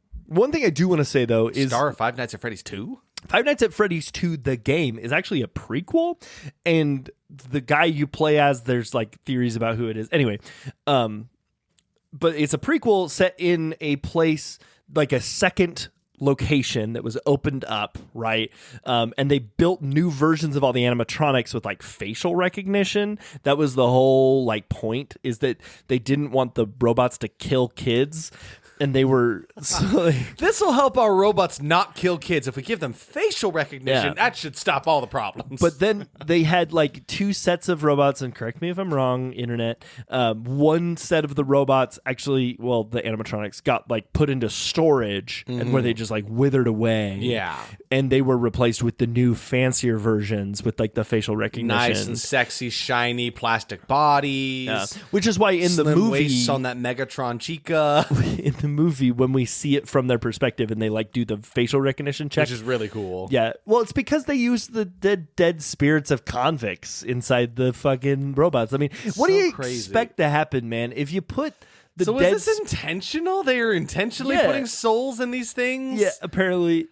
thing I do want to say, though, is... Star of Five Nights at Freddy's 2? Five Nights at Freddy's 2, the game, is actually a prequel, and the guy you play as, there's, like, theories about who it is. Anyway, but it's a prequel set in a place, like a second location that was opened up, right? And they built new versions of all the animatronics with like facial recognition. That was the whole like point, is that they didn't want the robots to kill kids. And they were... This will help our robots not kill kids. If we give them facial recognition, that should stop all the problems. But then they had like two sets of robots, and correct me if I'm wrong, internet. One set of the robots actually, well, the animatronics got like put into storage and where they just like withered away. Yeah. And they were replaced with the new fancier versions with like the facial recognition. Nice and sexy, shiny plastic bodies. Which is why in Slim the movie... waists on that Megatron Chica. In the movie, when we see it from their perspective and they like do the facial recognition check, which is really cool. Yeah, well, it's because they use the dead spirits of convicts inside the fucking robots. I mean, what do you expect to happen, man? If you put the so is this intentional? They are intentionally putting souls in these things? Yeah, apparently.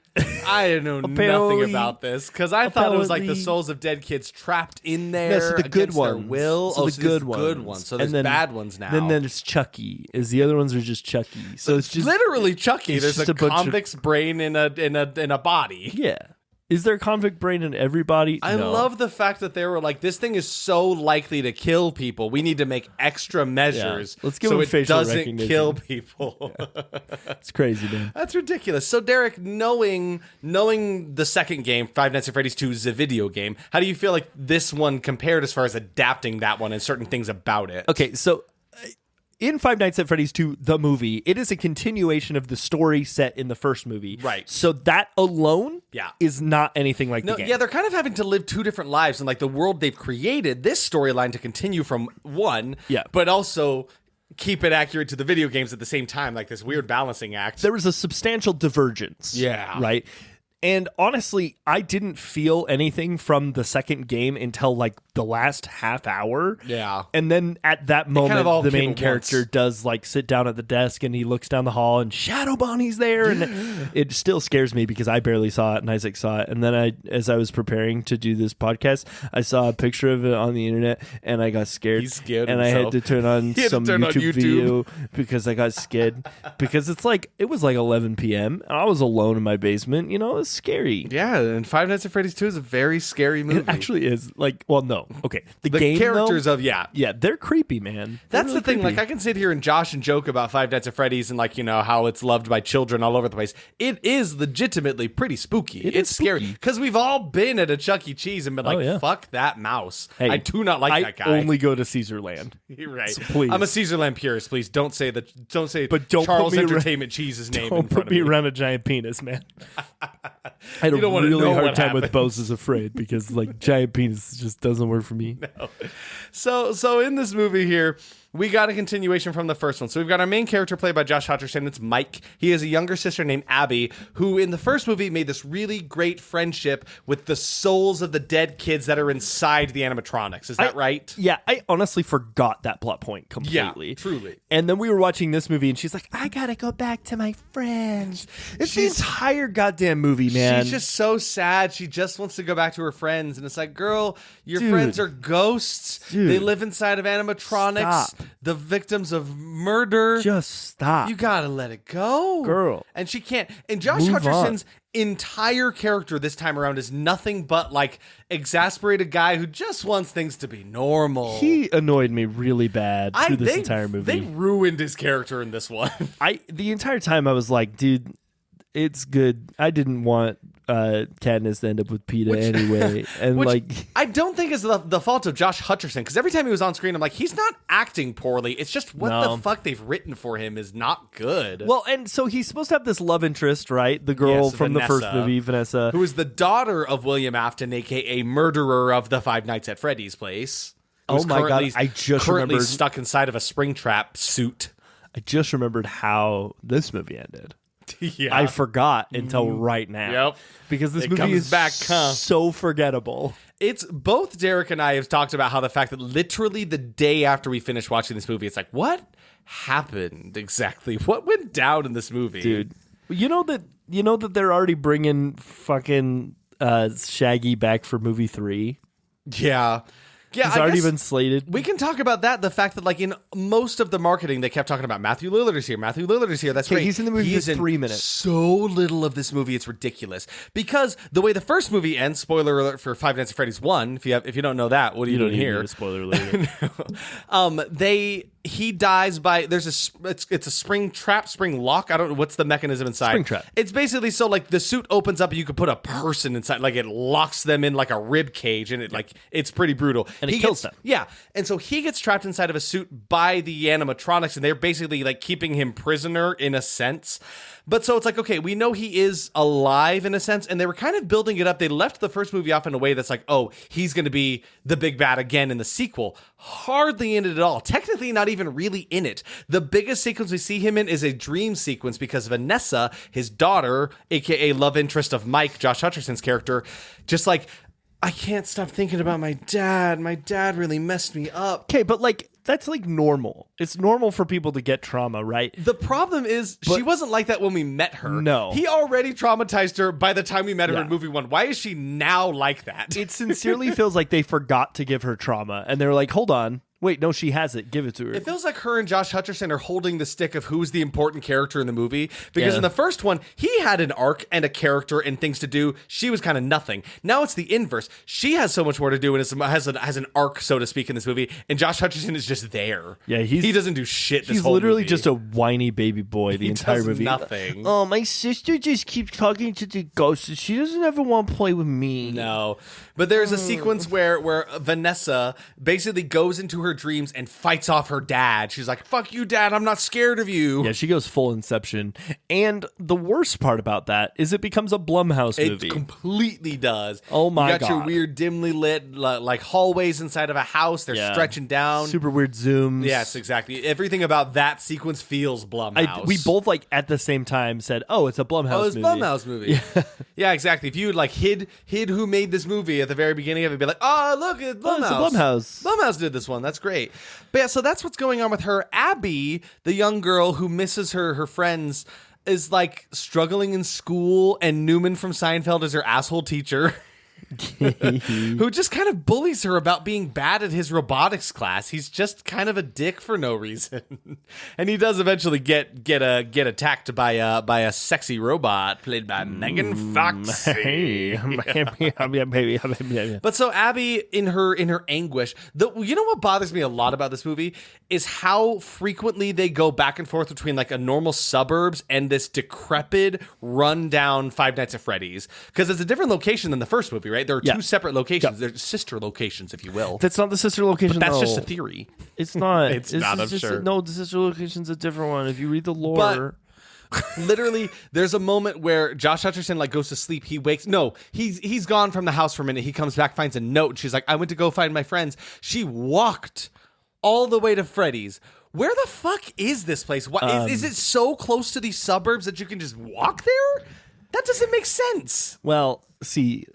I know nothing about this because I thought it was like the souls of dead kids trapped in there. No, so the good ones. Their will. So the good ones. So there's bad ones now. Then there's Chucky. The other ones are just Chucky. So it's just literally Chucky. There's a convict's brain in a body. Yeah. Is there a convict brain in everybody? I love the fact that they were like, this thing is so likely to kill people. We need to make extra measures Let's give so them it facial doesn't recognition. kill people. It's crazy, man. That's ridiculous. So, Derek, knowing the second game, Five Nights at Freddy's 2 is a video game, how do you feel like this one compared as far as adapting that one and certain things about it? Okay, so in Five Nights at Freddy's 2, the movie, it is a continuation of the story set in the first movie. Right. So that alone is not anything like the game. Yeah, they're kind of having to live two different lives in like the world they've created this storyline to continue from one, but also keep it accurate to the video games at the same time, like this weird balancing act. There was a substantial divergence. Yeah. Right? And honestly, I didn't feel anything from the second game until like the last half hour. Yeah. And then at that moment, the main character once. does like sit down at the desk and he looks down the hall and Shadow Bonnie's there. And it still scares me because I barely saw it and Isaac saw it. And then as I was preparing to do this podcast, I saw a picture of it on the internet and I got scared. He scared and himself. I had to turn on some YouTube video because I got scared. Because it was like 11 p.m. and I was alone in my basement. You know, it was scary. Yeah, and Five Nights at Freddy's 2 is a very scary movie. It actually is. Like, well, no. Okay. The game, characters though, yeah, they're creepy, man. That's really the thing. creepy. Like, I can sit here and josh and joke about Five Nights at Freddy's and, like, you know, how it's loved by children all over the place. It is legitimately pretty spooky. It's scary. Because we've all been at a Chuck E. Cheese and been like, fuck that mouse. Hey, I do not like that guy. I only go to Caesarland. You're right. So please. I'm a Caesarland purist. Please don't say But don't Charles put me Entertainment Cheese's name in Don't front put me of me. around a giant penis, man. I had a You don't wanna really know hard what time with happens. Bose is Afraid because like giant penis just doesn't work for me. So in this movie here, we got a continuation from the first one. So we've got our main character played by Josh Hutcherson. It's Mike. He has a younger sister named Abby, who in the first movie made this really great friendship with the souls of the dead kids that are inside the animatronics. Is that right? Yeah, I honestly forgot that plot point completely. Yeah, truly. And then we were watching this movie and she's like, I gotta go back to my friends. It's the entire goddamn movie, man. She's just so sad. She just wants to go back to her friends. And it's like, girl, your Dude. friends are ghosts. Dude. They live inside of animatronics. Stop. The victims of murder. Just stop. You gotta let it go. Girl. And she can't. And Josh Move Hutcherson's entire character this time around is nothing but like exasperated guy who just wants things to be normal. He annoyed me really bad through this entire movie. They ruined his character in this one. The entire time I was like, dude, it's good. I didn't want Katniss to end up with PETA anyway. And Which like, I don't think is the fault of Josh Hutcherson, because every time he was on screen, I'm like, he's not acting poorly. It's just what the fuck they've written for him is not good. well, and so he's supposed to have this love interest, right? The girl from Vanessa, the first movie, Vanessa, who is the daughter of William Afton, aka murderer of the Five Nights at Freddy's place. Oh my God, I just currently remembered. stuck inside of a Springtrap suit. I just remembered how this movie ended. Yeah. I forgot until right now. Yep. Because this It movie comes is back, huh? so forgettable. It's both Derek and I have talked about how the fact that literally the day after we finished watching this movie, it's like, what happened exactly? What went down in this movie? Dude, you know that they're already bringing fucking Shaggy back for movie 3? Yeah. Yeah, It's already been slated. We can talk about that. The fact that, like, in most of the marketing, they kept talking about Matthew Lillard is here. Matthew Lillard is here. That's Okay, great. he's in the movie He's for in 3 minutes. So little of this movie, it's ridiculous. Because the way the first movie ends, spoiler alert for Five Nights at Freddy's 1, if you don't know that, what are you doing here? Need a spoiler alert. He dies by it's a spring lock. I don't know what's the mechanism inside. Spring trap. It's basically so like the suit opens up and you could put a person inside, like it locks them in like a rib cage, and it's pretty brutal. And it kills them. Yeah, and so he gets trapped inside of a suit by the animatronics, and they're basically like keeping him prisoner in a sense. But so it's like, okay, we know he is alive in a sense, and they were kind of building it up. They left the first movie off in a way that's like, oh, he's going to be the big bad again in the sequel. Hardly in it at all. Technically not even really in it. The biggest sequence we see him in is a dream sequence because Vanessa, his daughter, aka love interest of Mike, Josh Hutcherson's character, just like, I can't stop thinking about my dad. My dad really messed me up. Okay, but like that's like normal. It's normal for people to get trauma, right? The problem is she wasn't like that when we met her. No. He already traumatized her by the time we met her in movie 1. Why is she now like that? It sincerely feels like they forgot to give her trauma, and they were like, hold on. Wait, no, she has it. Give it to her. It feels like her and Josh Hutcherson are holding the stick of who's the important character in the movie. Because in the first one, he had an arc and a character and things to do. She was kind of nothing. Now it's the inverse. She has so much more to do and has an arc, so to speak, in this movie. And Josh Hutcherson is just there. Yeah, he doesn't do shit. He's literally just a whiny baby boy the entire does movie. Nothing. Oh, my sister just keeps talking to the ghosts. She doesn't ever want to play with me. No. But there's a sequence where Vanessa basically goes into her dreams and fights off her dad. She's like, fuck you, dad, I'm not scared of you. Yeah, she goes full Inception. And the worst part about that is it becomes a Blumhouse movie. It completely does. Oh my God. You got your weird dimly lit like hallways inside of a house. They're stretching down. Super weird zooms. Yes, exactly. Everything about that sequence feels Blumhouse. We both like at the same time said, "Oh, it's a Blumhouse movie." Oh, it's a Blumhouse movie. Yeah, exactly. If you like hid who made this movie at the very beginning of it, be like, "Oh, look, it's Blumhouse." It's a Blumhouse. Blumhouse did this one. That's great. But yeah, so that's what's going on with her. Abby, the young girl who misses her friends, is like struggling in school, and Newman from Seinfeld is her asshole teacher. Who just kind of bullies her about being bad at his robotics class. He's just kind of a dick for no reason. And he does eventually get attacked by a sexy robot played by Megan Fox. But so Abby, in her anguish, you know what bothers me a lot about this movie is how frequently they go back and forth between like a normal suburbs and this decrepit, rundown Five Nights at Freddy's, because it's a different location than the first movie, right? There are two separate locations. They're sister locations, if you will. That's not the sister location. But that's just a theory. It's not. It's not, I'm sure. No, the sister location's a different one. If you read the lore. But literally, there's a moment where Josh Hutcherson like goes to sleep. He wakes. No, he's gone from the house for a minute. He comes back, finds a note. She's like, I went to go find my friends. She walked all the way to Freddy's. Where the fuck is this place? What is it so close to these suburbs that you can just walk there? That doesn't make sense. Well, see,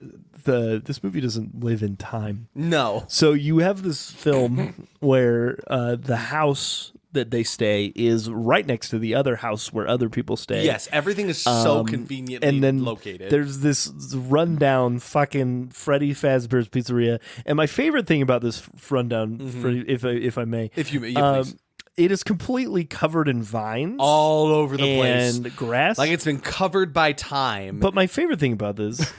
this movie doesn't live in time. No. So you have this film where the house that they stay is right next to the other house where other people stay. Yes, everything is so conveniently and then located. There's this rundown fucking Freddy Fazbear's Pizzeria. And my favorite thing about this rundown, Freddy, if I may. If you may, please. It is completely covered in vines. All over the place. And grass. Like it's been covered by time. But my favorite thing about this,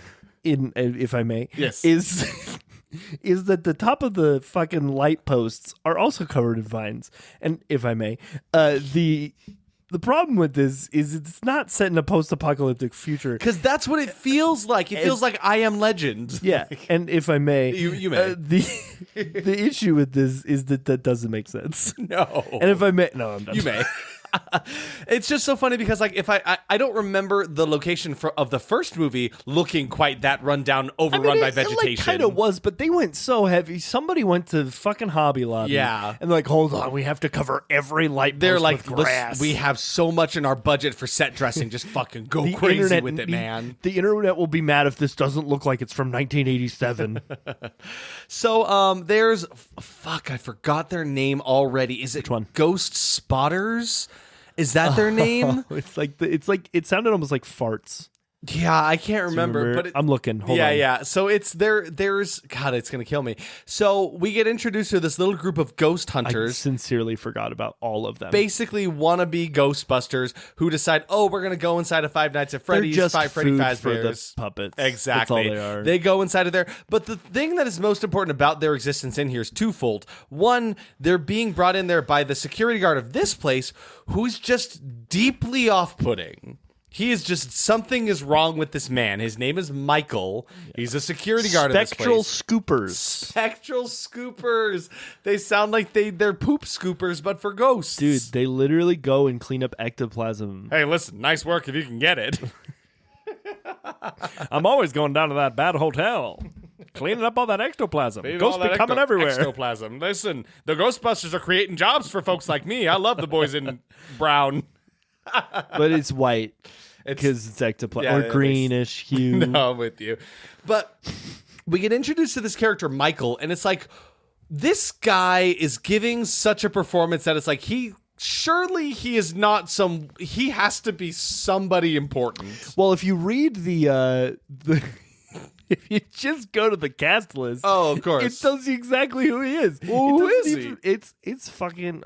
if I may, yes, is that the top of the fucking light posts are also covered in vines. And if I may, the problem with this is it's not set in a post-apocalyptic future. Because that's what it feels like. It feels like I Am Legend. Yeah, and if I may, you may. The issue with this is that doesn't make sense. No. And if I may, no, I'm done. You may. It's just so funny because like if I don't remember the location of the first movie looking quite that rundown, overrun by vegetation. It kind of was, but they went so heavy. Somebody went to fucking Hobby Lobby. Yeah. And they're like, hold on, we have to cover every light post. They're like, with grass. We have so much in our budget for set dressing. Just fucking go crazy with it, man. The internet will be mad if this doesn't look like it's from 1987. So there's I forgot their name already. Is it Which one? Ghost Spotters? Is that their name? It's like it sounded almost like farts. Yeah, I can't remember. But I'm looking. Hold on. Yeah. So it's there's God, it's gonna kill me. So we get introduced to this little group of ghost hunters. I sincerely forgot about all of them. Basically, wannabe Ghostbusters who decide, we're gonna go inside of Five Nights at Freddy's. They're just Freddy food Fazbear's for the puppets. Exactly. That's all they are. They go inside of there. But the thing that is most important about their existence in here is twofold. One, they're being brought in there by the security guard of this place, who's just deeply off-putting. He is just, something is wrong with this man. His name is Michael. He's a security guard of this place. Spectral scoopers. They sound like they're poop scoopers, but for ghosts. Dude, they literally go and clean up ectoplasm. Hey, listen, nice work if you can get it. I'm always going down to that bad hotel. Cleaning up all that ectoplasm. Ghosts be coming everywhere. Ectoplasm. Listen, the Ghostbusters are creating jobs for folks like me. I love the boys in brown. But it's white because it's ectoplasm or greenish hue. No, I'm with you. But we get introduced to this character, Michael, and it's like this guy is giving such a performance that it's like surely he is not he has to be somebody important. Well, if you read the if you just go to the cast list, of course, it tells you exactly who he is. Well, who is he? It's fucking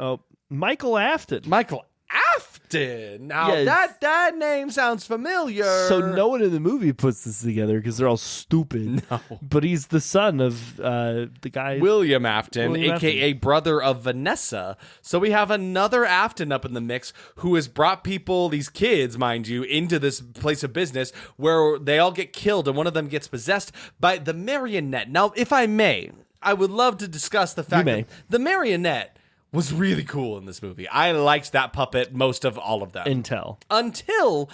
Michael Afton. Michael Afton. Now that name sounds familiar. So no one in the movie puts this together because they're all stupid. No, but he's the son of the guy William Afton, aka brother of Vanessa. So we have another Afton up in the mix who has brought people, these kids, mind you, into this place of business where they all get killed and one of them gets possessed by the marionette. Now, if I may, I would love to discuss the fact that the marionette was really cool in this movie. I liked that puppet most of all of them. Until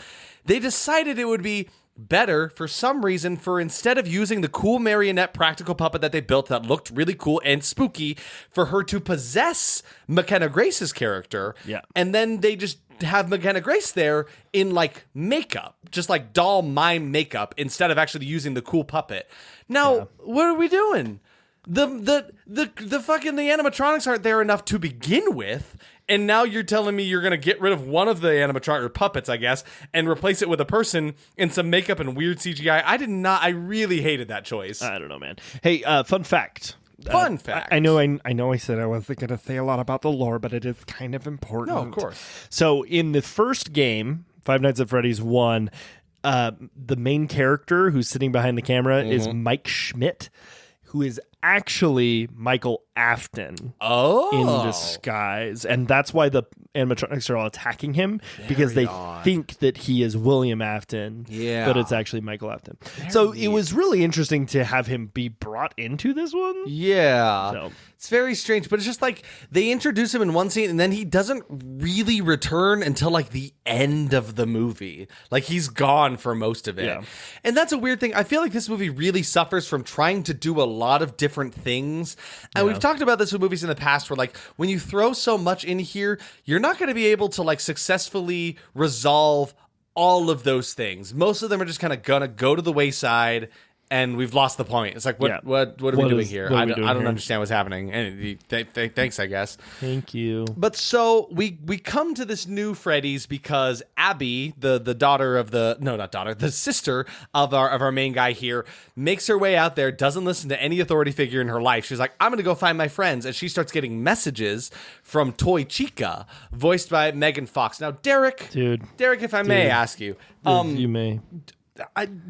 they decided it would be better for some reason for instead of using the cool marionette practical puppet that they built that looked really cool and spooky for her to possess McKenna Grace's character. Yeah. And then they just have McKenna Grace there in like makeup, just like doll mime makeup instead of actually using the cool puppet. Now, what are we doing? The fucking the animatronics aren't there enough to begin with. And now you're telling me you're going to get rid of one of the animatronic or puppets, I guess, and replace it with a person in some makeup and weird CGI. I really hated that choice. I don't know, man. Hey, fun fact. Fun fact. I know I said I wasn't going to say a lot about the lore, but it is kind of important. No, of course. So in the first game, Five Nights at Freddy's 1, the main character who's sitting behind the camera is Mike Schmidt, who is actually Michael Afton in disguise. And that's why the animatronics are all attacking him, because they think that he is William Afton, but it's actually Michael Afton. So it was really interesting to have him be brought into this one. Yeah. So. It's very strange, but it's just like they introduce him in one scene and then he doesn't really return until like the end of the movie. Like he's gone for most of it. Yeah. And that's a weird thing. I feel like this movie really suffers from trying to do a lot of different things. And we've talked about this with movies in the past where like when you throw so much in here, you're not going to be able to like successfully resolve all of those things. Most of them are just kind of going to go to the wayside. And we've lost the point. It's like, what are we doing here? I don't understand what's happening. And thanks, I guess. Thank you. But so we come to this new Freddy's because Abby, the daughter of the sister of our main guy here, makes her way out there, doesn't listen to any authority figure in her life. She's like, I'm going to go find my friends. And she starts getting messages from Toy Chica, voiced by Megan Fox. Now, Derek, if I may ask you. You may.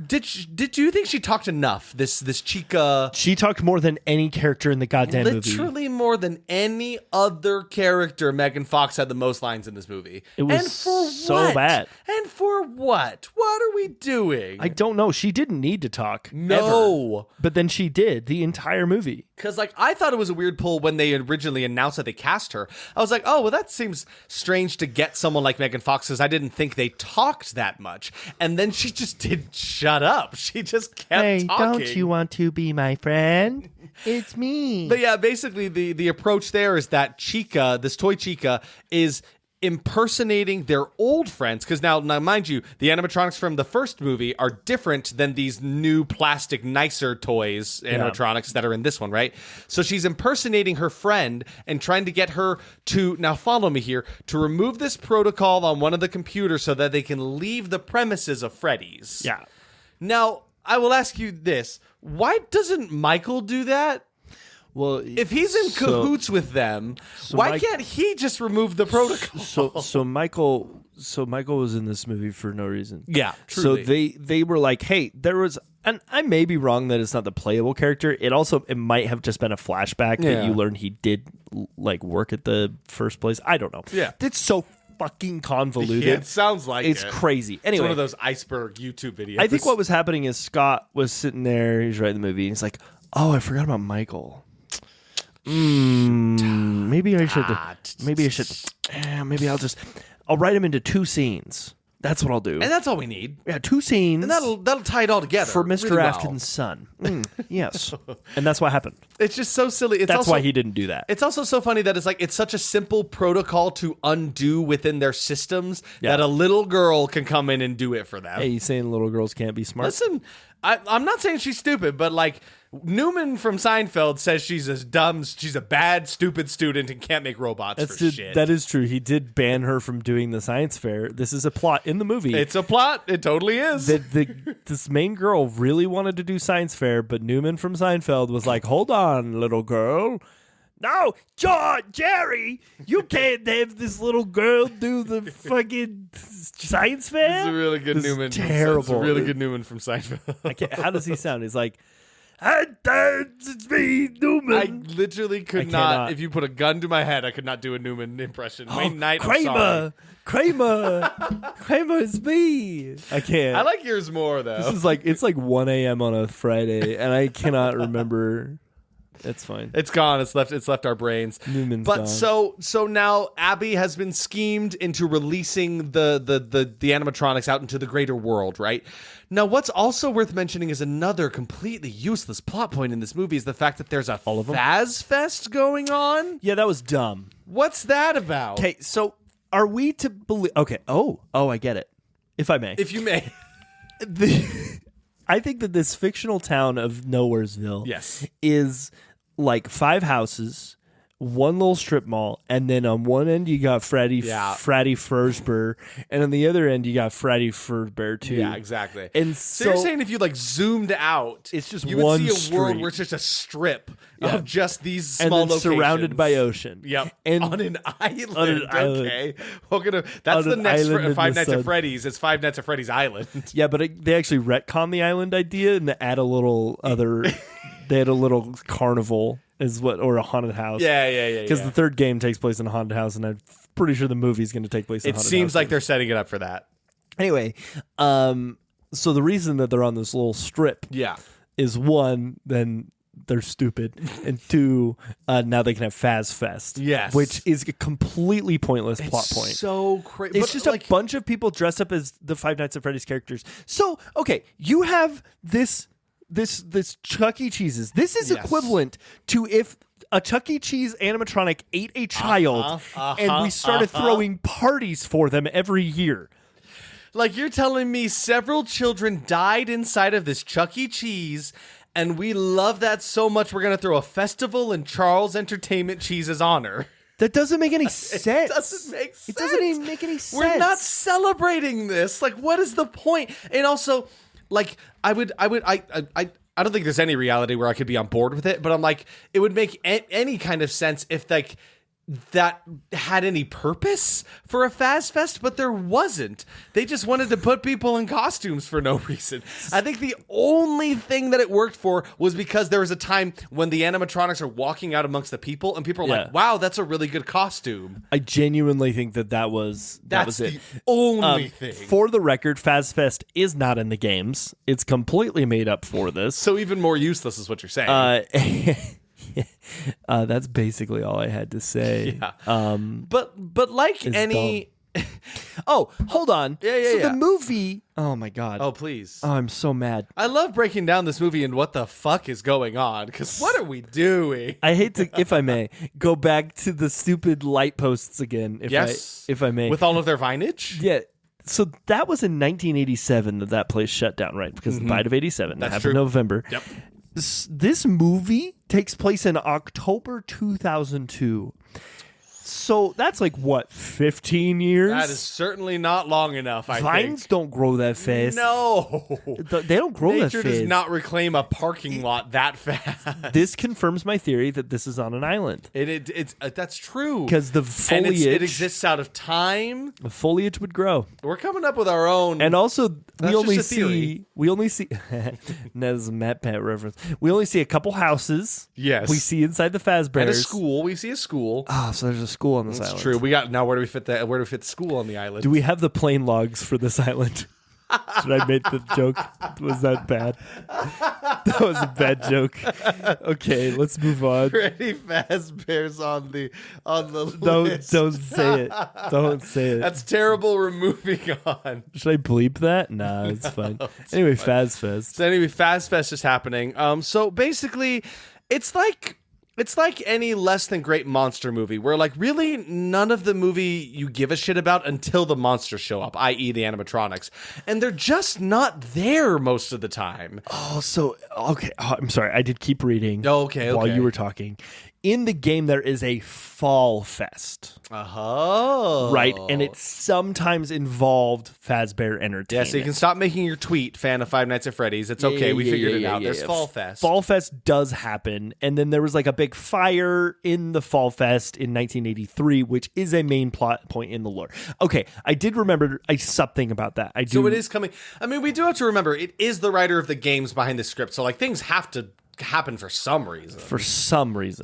Did you think she talked enough? This Chica. She talked more than any character in the goddamn movie. Literally more than any other character. Megan Fox had the most lines in this movie. It was so bad. And for what? What are we doing? I don't know. She didn't need to talk. No. Ever. But then she did the entire movie. Because like I thought it was a weird pull when they originally announced that they cast her. I was like, oh, well, that seems strange to get someone like Megan Fox because I didn't think they talked that much. And then she just didn't shut up. She just kept talking. Don't you want to be my friend? It's me. But yeah, basically the approach there is that Chica, this toy Chica, is impersonating their old friends, because now mind you, the animatronics from the first movie are different than these new plastic nicer toys animatronics that are in this one, right? So she's impersonating her friend and trying to get her to, now follow me here, to remove this protocol on one of the computers so that they can leave the premises of Freddy's. Yeah. Now I will ask you this, why doesn't Michael do that? Well, if he's in cahoots with them, why can't he just remove the protocol? So Michael was in this movie for no reason. Yeah, truly. So they were like, hey, there was, and I may be wrong that it's not the playable character. It might have just been a flashback that you learned he did like work at the first place. I don't know. Yeah, it's so fucking convoluted. Yeah, it sounds like it's crazy. Anyway, it's one of those iceberg YouTube videos. I think what was happening is Scott was sitting there. He's writing the movie, and he's like, oh, I forgot about Michael. Maybe I'll write him into 2 scenes. That's what I'll do. And that's all we need. Yeah, 2 scenes. And that'll tie it all together. For Mr. Really Afton's son. Yes. And that's what happened. It's just so silly. That's why he didn't do that. It's also so funny that it's such a simple protocol to undo within their systems that a little girl can come in and do it for them. Hey, you saying little girls can't be smart? Listen, I'm not saying she's stupid, but like Newman from Seinfeld says she's a bad, stupid student and can't make robots shit. That is true. He did ban her from doing the science fair. This is a plot in the movie. It's a plot. It totally is. This main girl really wanted to do science fair, but Newman from Seinfeld was like, hold on, little girl. No, Jerry, you can't have this little girl do the fucking science fair. This is a really good Newman. Terrible. It's a really good Newman from Seinfeld. How does he sound? He's like, it's me, Newman. I literally could not. If you put a gun to my head, I could not do a Newman impression. Wayne Knight, Kramer, it's me. I can't. I like yours more though. This is it's like 1 a.m. on a Friday, and I cannot remember. It's fine. It's gone. It's left our brains. Newman's but gone. so now Abby has been schemed into releasing the animatronics out into the greater world, right? Now, what's also worth mentioning is another completely useless plot point in this movie is the fact that there's a Fazfest going on. Yeah, that was dumb. What's that about? Okay, so are we to believe? Okay. Oh, I get it. If I may. If you may. I think that this fictional town of Nowheresville is like 5 houses, one little strip mall, and then on one end you got Freddy Fazbear, and on the other end you got Freddy Fazbear too. Yeah, exactly. And so you're saying if you like zoomed out, it's just you one would see a world where it's just a strip of just these small locations surrounded by ocean. Yep, and on an island. Okay, that's the next Five Nights at Freddy's. It's Five Nights at Freddy's Island. Yeah, but they actually retcon the island idea and they add a little other. They had a little carnival. Or a haunted house. Yeah. Because the third game takes place in a haunted house, and I'm pretty sure the movie's going to take place in a haunted house. It seems like they're setting it up for that. Anyway, so the reason that they're on this little strip is, 1, then they're stupid, and 2, now they can have Fazfest. Yes. Which is a completely pointless plot point. So crazy. It's just a bunch of people dressed up as the Five Nights at Freddy's characters. So, okay, you have this Chuck E. Cheese's. This is equivalent to if a Chuck E. Cheese animatronic ate a child and we started throwing parties for them every year. Like, you're telling me several children died inside of this Chuck E. Cheese, and we love that so much we're going to throw a festival in Charles Entertainment Cheese's honor. That doesn't make any sense. It doesn't make sense. It doesn't even make any sense. We're not celebrating this. Like, what is the point? And also, like, I don't think there's any reality where I could be on board with it, but I'm like, it would make any kind of sense if like that had any purpose for a Fazfest, but there wasn't. They just wanted to put people in costumes for no reason. I think the only thing that it worked for was because there was a time when the animatronics are walking out amongst the people and people are like, wow, that's a really good costume. I genuinely think that was it. The only thing. For the record, Fazfest is not in the games. It's completely made up for this. So even more useless is what you're saying. That's basically all I had to say. Yeah. But like any... Oh, hold on. Yeah. The movie... Oh, my God. Oh, please. Oh, I'm so mad. I love breaking down this movie and what the fuck is going on, because what are we doing? I hate to, if I may, go back to the stupid light posts again, if I may. With all of their vinage? Yeah. So that was in 1987 that place shut down, right? Because the bite of 87. That happened in November. Yep. This movie takes place in October 2002. So that's like, what, 15 years? That is certainly not long enough, I think. Vines don't grow that fast. No. They don't grow that fast. Nature does not reclaim a parking lot that fast. This confirms my theory that this is on an island. It's that's true. Because the foliage... And it exists out of time. The foliage would grow. We're coming up with our own... And also, we only see... That's a Matt Pat reference. We only see a couple houses. Yes. We see inside the Fazbears. And a school. We see a school. So there's a school on this island. That's true. We got... Now, where do we fit the school on the island? Do we have the plane logs for this island? Should I make the joke? Was that bad? That was a bad joke. Okay, let's move on. Freddy Fazbear's on the list. Don't say it. Don't say it. That's terrible. We're moving on. Should I bleep that? Nah, it's fine. Anyway, Fazfest. So anyway, Fazfest is happening. So basically, it's like any less than great monster movie where like really none of the movie you give a shit about until the monsters show up, i.e. the animatronics. And they're just not there most of the time. Oh, so, okay. Oh, I'm sorry. I did keep reading okay. while you were talking. In the game, there is a fall fest. Oh. Right. And it sometimes involved Fazbear Entertainment. Yeah, so you can stop making your tweet, fan of Five Nights at Freddy's. It's okay. We figured it out. There's Fall Fest. Fall Fest does happen. And then there was like a big fire in the Fall Fest in 1983, which is a main plot point in the lore. Okay. I did remember something about that. I do. So it is coming. I mean, we do have to remember it is the writer of the games behind the script. So like things have to happen for some reason.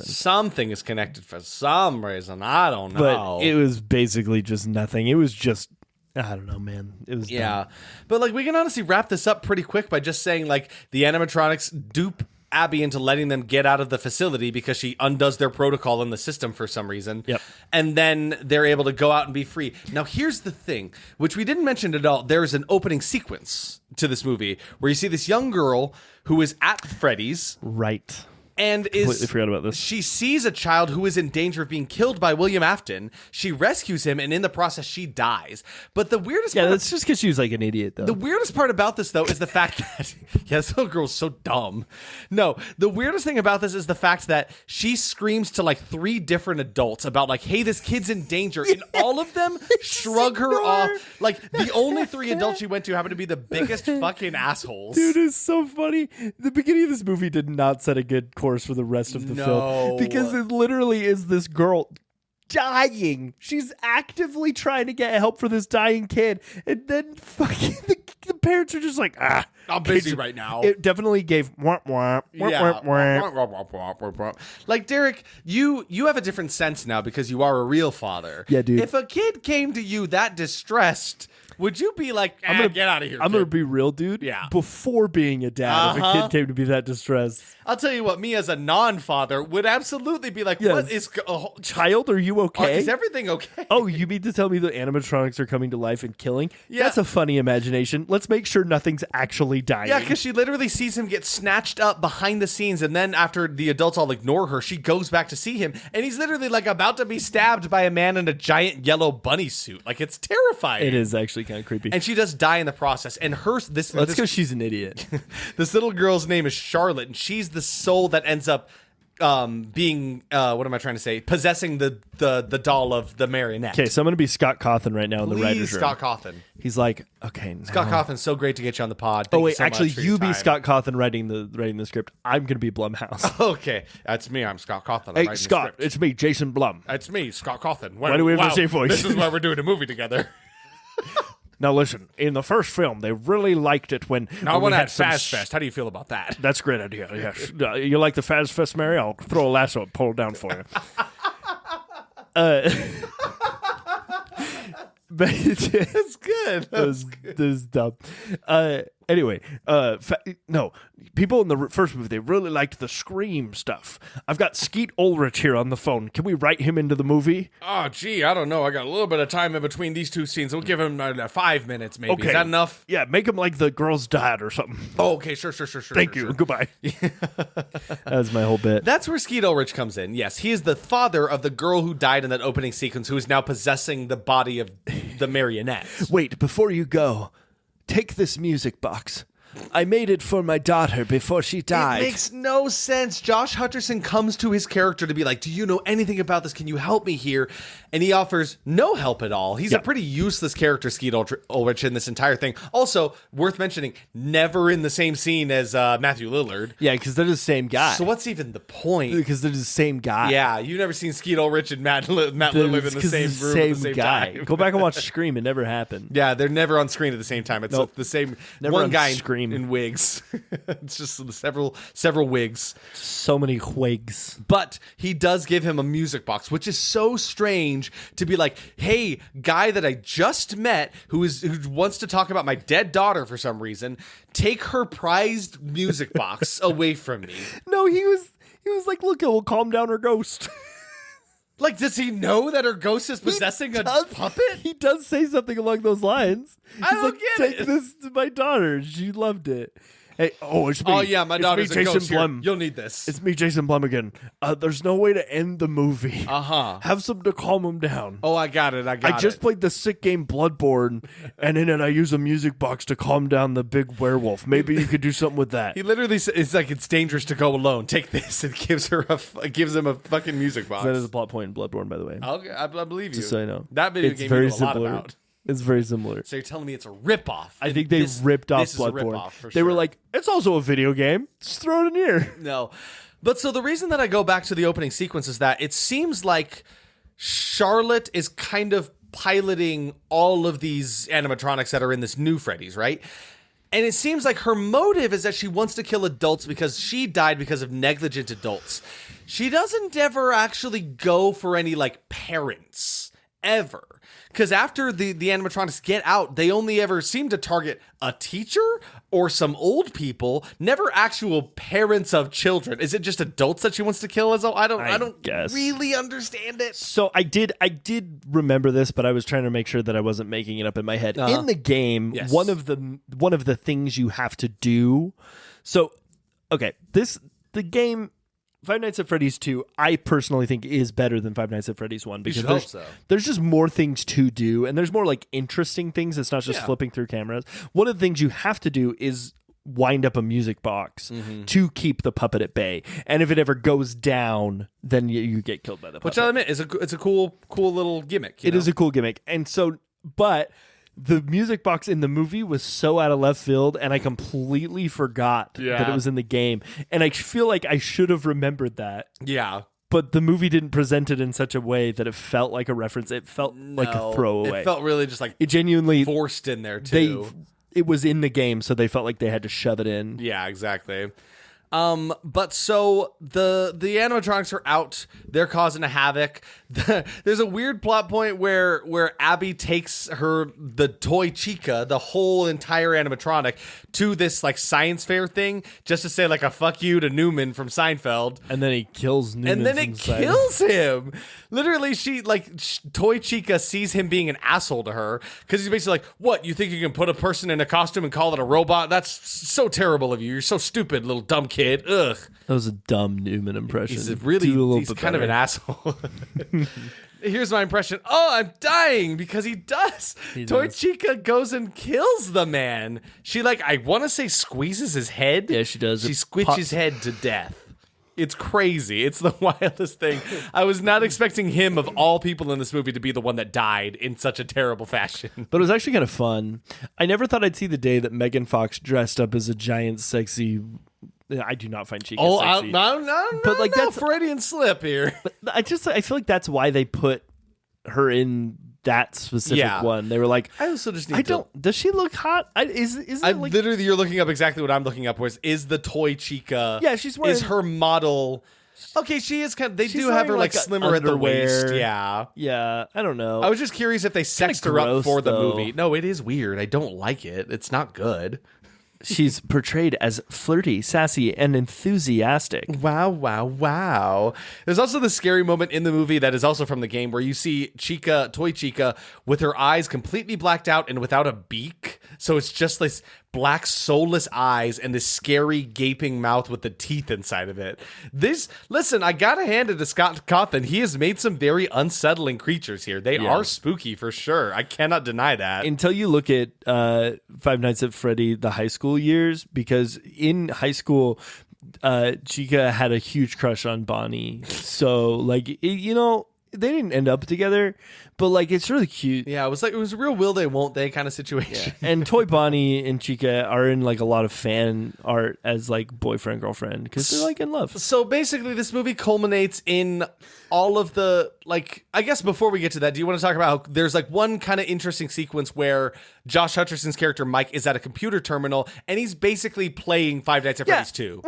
Something is connected for some reason. I don't know. But it was basically just nothing. It was just, I don't know, man. It was dumb. But like we can honestly wrap this up pretty quick by just saying like the animatronics dupe Abby into letting them get out of the facility because she undoes their protocol in the system for some reason. Yep. And then they're able to go out and be free. Now, here's the thing, which we didn't mention at all. There is an opening sequence to this movie where you see this young girl who is at Freddy's. Right. And completely forgot about this. She sees a child who is in danger of being killed by William Afton. She rescues him, and in the process, she dies. But the weirdest part... that's just because she was like an idiot, though. The weirdest part about this, though, is the fact that... this little girl's so dumb. No, the weirdest thing about this is the fact that she screams to, like, 3 different adults about, like, hey, this kid's in danger. And all of them shrug her off. Like, the only 3 adults she went to happen to be the biggest fucking assholes. Dude, it's so funny. The beginning of this movie did not set a good course for the rest of the film, because it literally is this girl dying. She's actively trying to get help for this dying kid, and then fucking the parents are just like, I'm busy right now. It definitely gave wah, wah, wah, wah, wah. Like, Derek, you have a different sense now because you are a real father. Yeah, dude. If a kid came to you that distressed, would you be like, get out of here, I'm going to be real, dude. Yeah. Before being a dad, if a kid came to be that distressed. I'll tell you what, me as a non-father would absolutely be like, what is... Child, are you okay? Is everything okay? Oh, you mean to tell me the animatronics are coming to life and killing? Yeah. That's a funny imagination. Let's make sure nothing's actually dying. Yeah, because she literally sees him get snatched up behind the scenes, and then after the adults all ignore her, she goes back to see him, and he's literally like about to be stabbed by a man in a giant yellow bunny suit. Like, it's terrifying. It is actually kind of creepy. And she does die in the process. And that's because she's an idiot. This little girl's name is Charlotte, and she's the soul that ends up being what am I trying to say? Possessing the doll of the marionette. Okay, so I'm going to be Scott Cawthon right now in the writer's room. Scott Cawthon. He's like, okay, now. Scott Cawthon, so great to get you on the pod. Thank you so actually, much for you your be time. Scott Cawthon writing the script. I'm going to be Blumhouse. Okay, that's me. I'm Scott Cawthon. Hey, Scott, it's me, Jason Blum. It's me, Scott Cawthon. Why do we have the same voice? This is why we're doing a movie together. Now listen, in the first film, they really liked it when... Now I want to have Fazfest. How do you feel about that? That's a great idea, yes. You like the Fazfest, Mary? I'll throw a lasso and pull it down for you. But it's good. This is dumb. Anyway, no, people in the first movie, they really liked the Scream stuff. I've got Skeet Ulrich here on the phone. Can we write him into the movie? Oh, gee, I don't know. I got a little bit of time in between these 2 scenes. We'll give him 5 minutes, maybe. Okay. Is that enough? Yeah, make him like the girl's dad or something. Oh, okay, sure. Thank you. Goodbye. That's my whole bit. That's where Skeet Ulrich comes in. Yes, he is the father of the girl who died in that opening sequence, who is now possessing the body of the marionette. Wait, before you go, take this music box. I made it for my daughter before she died. It makes no sense. Josh Hutcherson comes to his character to be like, do you know anything about this? Can you help me here? And he offers no help at all. He's a pretty useless character, Skeet Ulrich, in this entire thing. Also, worth mentioning, never in the same scene as Matthew Lillard. Yeah, because they're the same guy. So what's even the point? Because they're the same guy. Yeah, you've never seen Skeet Ulrich and Matt Lillard in the same room at the same guy. time. Go back and watch Scream. It never happened. Yeah, they're never on screen at the same time. It's the same one guy in wigs. It's just several wigs. So many wigs. But he does give him a music box, which is so strange to be like, hey, guy that I just met who wants to talk about my dead daughter for some reason, take her prized music box away from me. No, he was like, look, it will calm down her ghost. Like, does he know that her ghost is possessing a puppet? He does say something along those lines. I don't get Take this to my daughter. She loved it. Hey, it's me. Oh, yeah, my daughter's Jason a ghost Blum. Here. You'll need this. It's me, Jason Blum again. There's no way to end the movie. Have something to calm him down. Oh, I got it. I just played the sick game Bloodborne, and in it I use a music box to calm down the big werewolf. Maybe you could do something with that. He literally says, it's like, it's dangerous to go alone. Take this, and gives him a fucking music box. That is a plot point in Bloodborne, by the way. Okay, I believe you. Just so you know. That video game you know a lot about. It's very similar. So you're telling me it's a ripoff? I think they ripped off Bloodborne. They were like, it's also a video game. Just throw it in here. No. But so the reason that I go back to the opening sequence is that it seems like Charlotte is kind of piloting all of these animatronics that are in this new Freddy's, right? And it seems like her motive is that she wants to kill adults because she died because of negligent adults. She doesn't ever actually go for any, like, parents. ever. Because after the animatronics get out, they only ever seem to target a teacher or some old people, never actual parents of children. Is it just adults that she wants to kill? I don't guess. Really understand it. So I did remember this, but I was trying to make sure that I wasn't making it up in my head. In the game, yes. one of the things you have to do. So, okay, the game Five Nights at Freddy's 2, I personally think is better than Five Nights at Freddy's 1 because there's just more things to do, and there's more like interesting things. It's not just flipping through cameras. One of the things you have to do is wind up a music box to keep the puppet at bay, and if it ever goes down, then you get killed by the puppet. Which I'll admit it's a cool little gimmick. It is a cool gimmick, and so but. The music box in the movie was so out of left field, and I completely forgot that it was in the game. And I feel like I should have remembered that. Yeah. But the movie didn't present it in such a way that it felt like a reference. It felt like a throwaway. It felt really just like it genuinely forced in there, too. It was in the game, so they felt like they had to shove it in. Yeah, exactly. But so the animatronics are out. They're causing a havoc. There's a weird plot point where Abby takes the toy Chica, the whole entire animatronic, to this like science fair thing just to say like a fuck you to Newman from Seinfeld. And then he kills Newman. And then it kills him. Literally, toy Chica sees him being an asshole to her because he's basically like, "What? You think you can put a person in a costume and call it a robot? That's so terrible of you. You're so stupid, little dumb kid." Ugh. That was a dumb Newman impression. He's kind of an asshole. Here's my impression. Oh, I'm dying because he does. Toy Chica goes and kills the man. She I want to say squeezes his head. Yeah, she does. She squishes his head to death. It's crazy. It's the wildest thing. I was not expecting him, of all people in this movie, to be the one that died in such a terrible fashion. But it was actually kind of fun. I never thought I'd see the day that Megan Fox dressed up as a giant, sexy... I do not find Chica sexy. No, but that's Freudian slip here. But I feel like that's why they put her in that specific one. They were like, I also just does she look hot? Literally, you're looking up exactly what I'm looking up. Is the toy Chica? Yeah, she's wearing... Is her model? Okay, she is kind of. They do have her slimmer at the waist. Yeah. I don't know. I was just curious if they sexed her up for the movie. No, it is weird. I don't like it. It's not good. She's portrayed as flirty, sassy, and enthusiastic. Wow. There's also the scary moment in the movie that is also from the game where you see toy Chica, with her eyes completely blacked out and without a beak. So it's just this black, soulless eyes and this scary, gaping mouth with the teeth inside of it. Listen, I gotta hand it to Scott Cawthon. He has made some very unsettling creatures here. They are spooky for sure. I cannot deny that. Until you look at Five Nights at Freddy, the high school years, because in high school, Chica had a huge crush on Bonnie. So, they didn't end up together, but it's really cute. Yeah, it was a real will they won't they kind of situation. Yeah. And Toy Bonnie and Chica are in a lot of fan art as boyfriend girlfriend because they're in love. So basically, this movie culminates in all of the I guess before we get to that, do you want to talk about how there's one kind of interesting sequence where Josh Hutcherson's character Mike is at a computer terminal and he's basically playing Five Nights at Freddy's 2.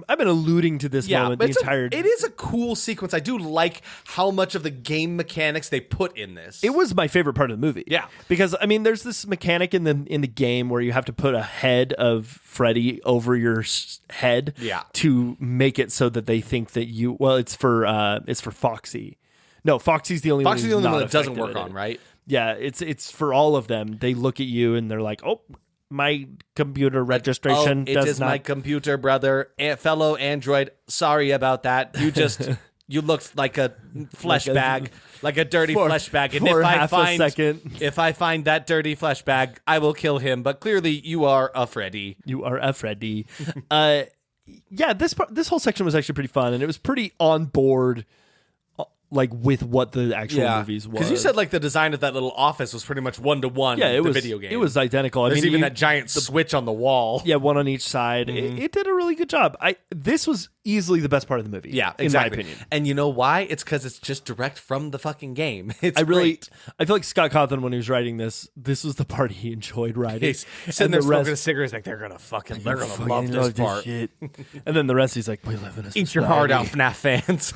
I've been alluding to this moment the entire. It is a cool sequence. I do like how much of the game mechanics they put in this. It was my favorite part of the movie. Yeah, because there's this mechanic in the game where you have to put a head of Freddy over your head. Yeah. To make it so that they think that you. Well, it's for Foxy. No, Foxy's the only one. Foxy's the only one that doesn't work on, right? Yeah, it's for all of them. They look at you and they're like, "Oh, my computer registration it is my computer, brother, fellow Android. Sorry about that. You looked like a flesh bag, like a dirty flesh bag. And if I find that dirty flesh bag, I will kill him. But clearly, you are a Freddy. You are a Freddy." Yeah, this whole section was actually pretty fun, and it was pretty on board. With what the actual movies was. Because you said the design of that little office was pretty much one-to-one the video game. It was identical. There's even that giant switch on the wall. Yeah, one on each side. Mm-hmm. It did a really good job. This was easily the best part of the movie. Yeah, exactly. In my opinion. And you know why? It's because it's just direct from the fucking game. I feel like Scott Cawthon, when he was writing this was the part he enjoyed writing. He's sitting there smoking a cigarette. He's like, they're gonna love this part. Shit. And then the rest, he's like, we live in a eat your heart out, FNAF fans.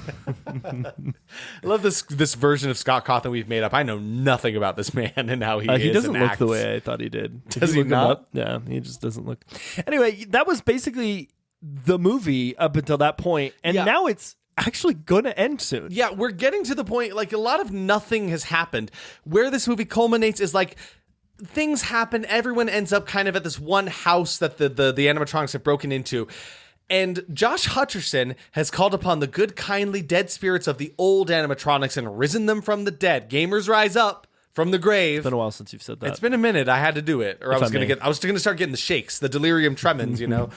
I love this version of Scott Cawthon we've made up. I know nothing about this man and how he is. He doesn't and look acts. the way I thought he did. Does he not? Yeah, he just doesn't look. Anyway, that was basically the movie up until that point, and now it's actually gonna end soon. Yeah, we're getting to the point, like, a lot of nothing has happened. Where this movie culminates is, like, things happen, everyone ends up kind of at this one house that the animatronics have broken into. And Josh Hutcherson has called upon the good, kindly dead spirits of the old animatronics and risen them from the dead. Gamers rise up from the grave. It's been a while since you've said that. It's been a minute. I had to do it, or I was gonna start getting the shakes, the delirium tremens. You know,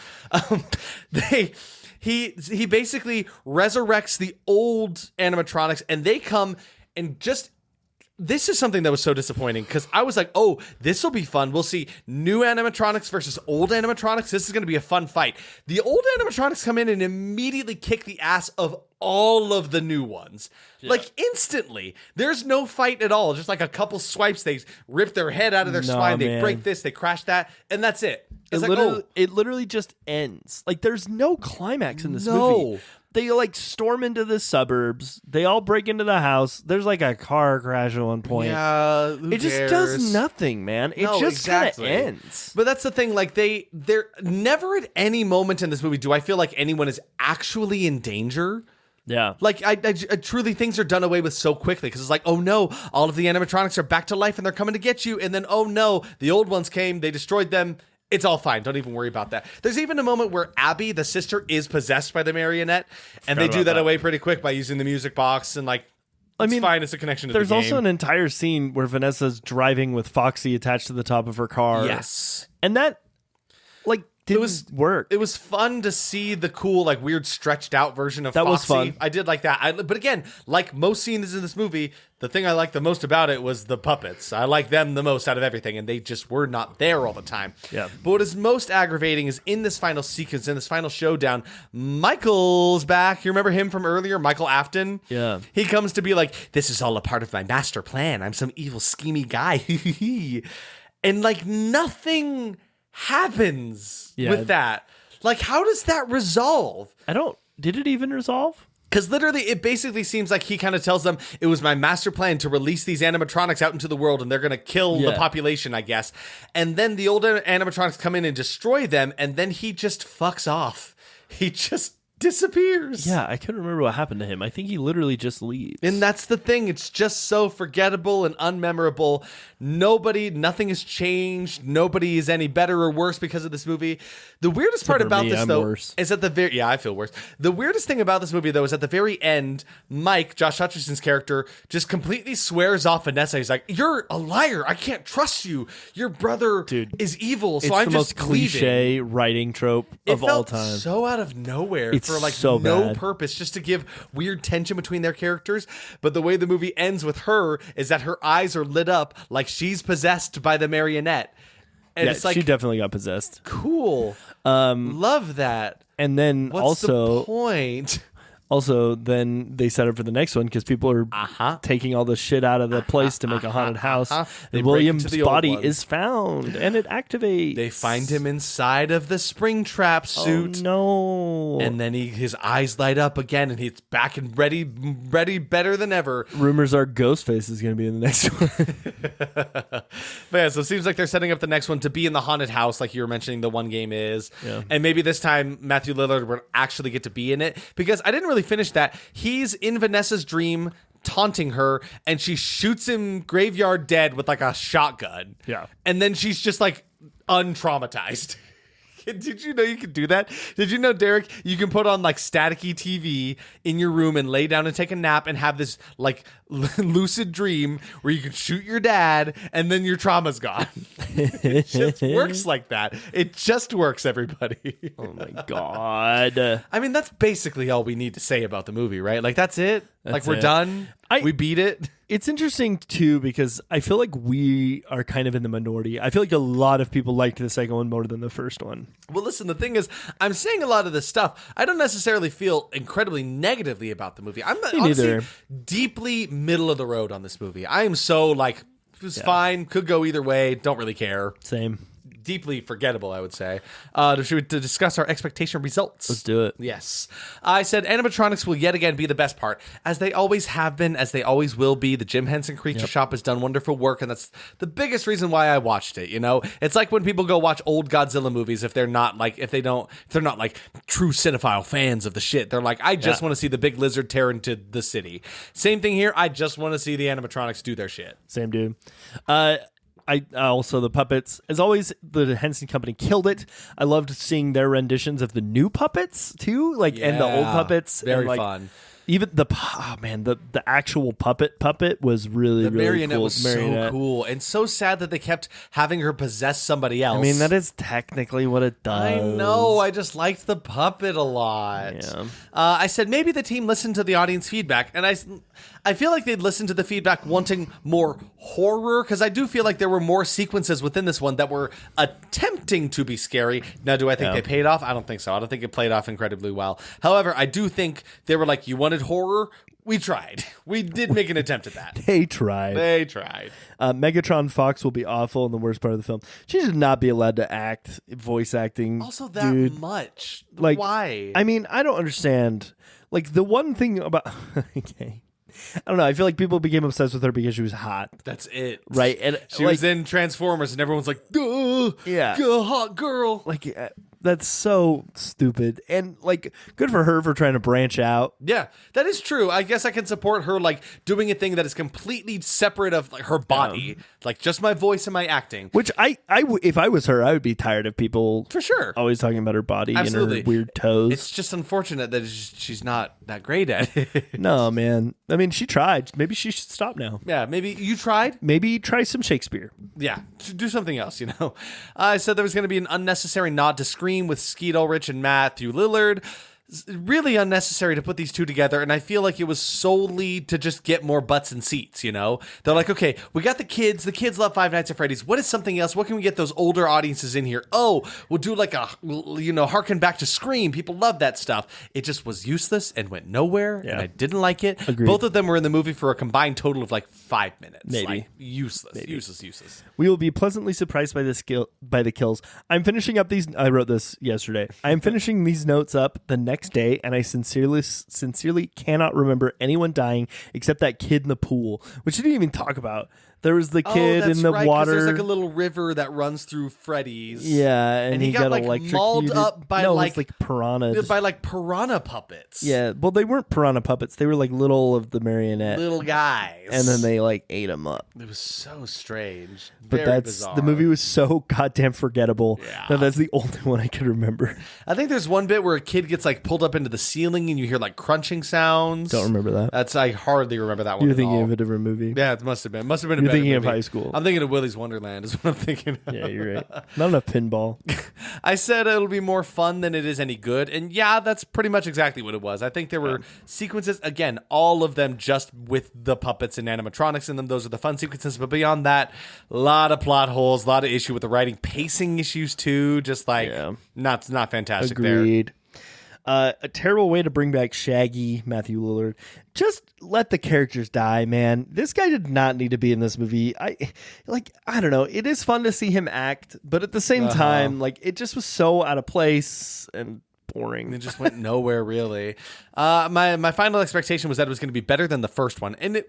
He basically resurrects the old animatronics, and they come and just. This is something that was so disappointing because I was like, oh, this will be fun. We'll see new animatronics versus old animatronics. This is going to be a fun fight. The old animatronics come in and immediately kick the ass of all of the new ones. Yeah. Like, instantly. There's no fight at all. Just like a couple swipes. They rip their head out of their spine. They break this. They crash that. And that's it. It literally just ends. Like, there's no climax in this movie. They, like, storm into the suburbs. They all break into the house. There's, like, a car crash at one point. Yeah, it just does nothing, man. It just kind of ends. But that's the thing. Like, they're never at any moment in this movie do I feel like anyone is actually in danger. Yeah. Like, I truly, things are done away with so quickly because it's like, oh no, all of the animatronics are back to life and they're coming to get you. And then, oh no, the old ones came, they destroyed them. It's all fine. Don't even worry about that. There's even a moment where Abby, the sister, is possessed by the marionette, and they do that away pretty quick by using the music box and, like, it's fine. It's a connection to the game. There's also an entire scene where Vanessa's driving with Foxy attached to the top of her car. Yes. And that, like, didn't work. It was fun to see the cool, like, weird stretched out version of Foxy. That was fun. I did like that. But again, like most scenes in this movie, the thing I liked the most about it was the puppets. I like them the most out of everything, and they just were not there all the time. Yeah. But what is most aggravating is in this final sequence, in this final showdown, Michael's back. You remember him from earlier, Michael Afton? Yeah. He comes to be like, this is all a part of my master plan. I'm some evil, schemy guy. And, like, nothing happens with that. Like, how does that resolve? Did it even resolve? Because literally, it basically seems like he kind of tells them, it was my master plan to release these animatronics out into the world, and they're going to kill the population, I guess. And then the old animatronics come in and destroy them, and then he just fucks off. He just disappears. Yeah, I couldn't remember what happened to him. I think he literally just leaves. And that's the thing. It's just so forgettable and unmemorable. Nothing has changed. Nobody is any better or worse because of this movie. The weirdest part about this, though, is at the very... Yeah, I feel worse. The weirdest thing about this movie, though, is at the very end, Mike, Josh Hutcherson's character, just completely swears off Vanessa. He's like, you're a liar. I can't trust you. Your brother is evil, so I'm just leaving. It's the most cliche writing trope of all time. It felt so out of nowhere. It's for, like, so no bad. purpose, just to give weird tension between their characters. But the way the movie ends with her is that her eyes are lit up like she's possessed by the marionette. And it's like, she definitely got possessed. Cool. Love that. And then What's the point? Also, then they set up for the next one because people are taking all the shit out of the place to make a haunted house. And William's body is found, and it activates. They find him inside of the spring trap suit. Oh, no. And then his eyes light up again, and he's back and ready better than ever. Rumors are Ghostface is going to be in the next one. But yeah, so it seems like they're setting up the next one to be in the haunted house, like you were mentioning the one game is. Yeah. And maybe this time Matthew Lillard will actually get to be in it, because I didn't really finish that. He's in Vanessa's dream taunting her, and she shoots him graveyard dead with, like, a shotgun. Yeah. And then she's just, like, untraumatized. Did you know you could do that? Did you know, Derek, you can put on, like, staticky TV in your room and lay down and take a nap and have this, like, lucid dream where you can shoot your dad and then your trauma's gone? It just works like that. It just works, everybody. Oh, my God. I mean, that's basically all we need to say about the movie, right? Like, that's it? We're done? We beat it? It's interesting, too, because I feel like we are kind of in the minority. I feel like a lot of people liked the second one more than the first one. Well, listen, the thing is, I'm saying a lot of this stuff. I don't necessarily feel incredibly negatively about the movie. I'm honestly deeply middle of the road on this movie. I am so, like, it was fine, could go either way, don't really care. Same. deeply forgettable, I would say. To discuss our expectation results. Let's do it. Yes. I said animatronics will yet again be the best part, as they always have been, as they always will be. The Jim Henson Creature Shop has done wonderful work, and that's the biggest reason why I watched it. You know, it's like when people go watch old Godzilla movies, if they're not like true cinephile fans of the shit. They're like, I just want to see the big lizard tear into the city. Same thing here. I just want to see the animatronics do their shit. Same dude. I also the puppets. As always, the Henson Company killed it. I loved seeing their renditions of the new puppets too, and the old puppets. Very fun. Even the actual puppet was really the really marionette cool. was so cool, and so sad that they kept having her possess somebody else. I mean, that is technically what it does. I know. I just liked the puppet a lot. Yeah. I said maybe the team listened to the audience feedback, and I feel like they'd listen to the feedback wanting more horror, because I do feel like there were more sequences within this one that were attempting to be scary. Now, do I think they paid off? I don't think so. I don't think it played off incredibly well. However, I do think they were like, you wanted horror? We tried. We did make an attempt at that. They tried. Megatron Fox will be awful in the worst part of the film. She should not be allowed to act, voice acting. Also that much. Like, why? I mean, I don't understand. Like, the one thing about... Okay. I don't know. I feel like people became obsessed with her because she was hot. That's it. Right? And she was in Transformers and everyone's like, duh, hot girl. Like, that's so stupid. And, like, good for her for trying to branch out. Yeah, that is true. I guess I can support her, like, doing a thing that is completely separate of like, her body. Like, just my voice and my acting. Which, if I was her, I would be tired of people... For sure. Always talking about her body and her weird toes. It's just unfortunate that she's not that great at it. No, man. I mean, she tried. Maybe she should stop now. Yeah, maybe you tried? Maybe try some Shakespeare. Yeah, do something else, you know. I said there was going to be an unnecessary nod to Scream with Skeet Ulrich and Matthew Lillard. Really unnecessary to put these two together, and I feel like it was solely to just get more butts and seats, you know? They're like, okay, we got the kids love Five Nights at Freddy's. What is something else? What can we get those older audiences in here? Oh, we'll do like harken back to Scream. People love that stuff. It just was useless and went nowhere, and I didn't like it. Agreed. Both of them were in the movie for a combined total of like 5 minutes. Maybe. Like, useless. We will be pleasantly surprised by the kills. I'm finishing up these... I wrote this yesterday. I'm finishing these notes up the next day, and I sincerely cannot remember anyone dying except that kid in the pool, which I didn't even talk about. There was the kid in the water. There's like a little river that runs through Freddy's. Yeah, and he got like electrocuted. Mauled up by piranhas. By like piranha puppets. Yeah, well, they weren't piranha puppets. They were like little of the marionette. Little guys. And then they like ate him up. It was so strange. But Very bizarre. The movie was so goddamn forgettable that that's the only one I could remember. I think there's one bit where a kid gets like pulled up into the ceiling and you hear like crunching sounds. Don't remember that. I hardly remember that one. You're thinking of a different movie. Yeah, it must have been. You're thinking of High School. I'm thinking of Willy's Wonderland is what I'm thinking of. Yeah, you're right. Not enough pinball. I said it'll be more fun than it is any good. And yeah, that's pretty much exactly what it was. I think there were sequences, again, all of them just with the puppets and animatronics in them. Those are the fun sequences. But beyond that, a lot of plot holes, a lot of issue with the writing, pacing issues too. Just like not fantastic. Agreed. There. A terrible way to bring back Shaggy, Matthew Lillard. Just let the characters die, man. This guy did not need to be in this movie. I don't know. It is fun to see him act, but at the same time, like, it just was so out of place and boring. It just went nowhere, really. My final expectation was that it was going to be better than the first one, and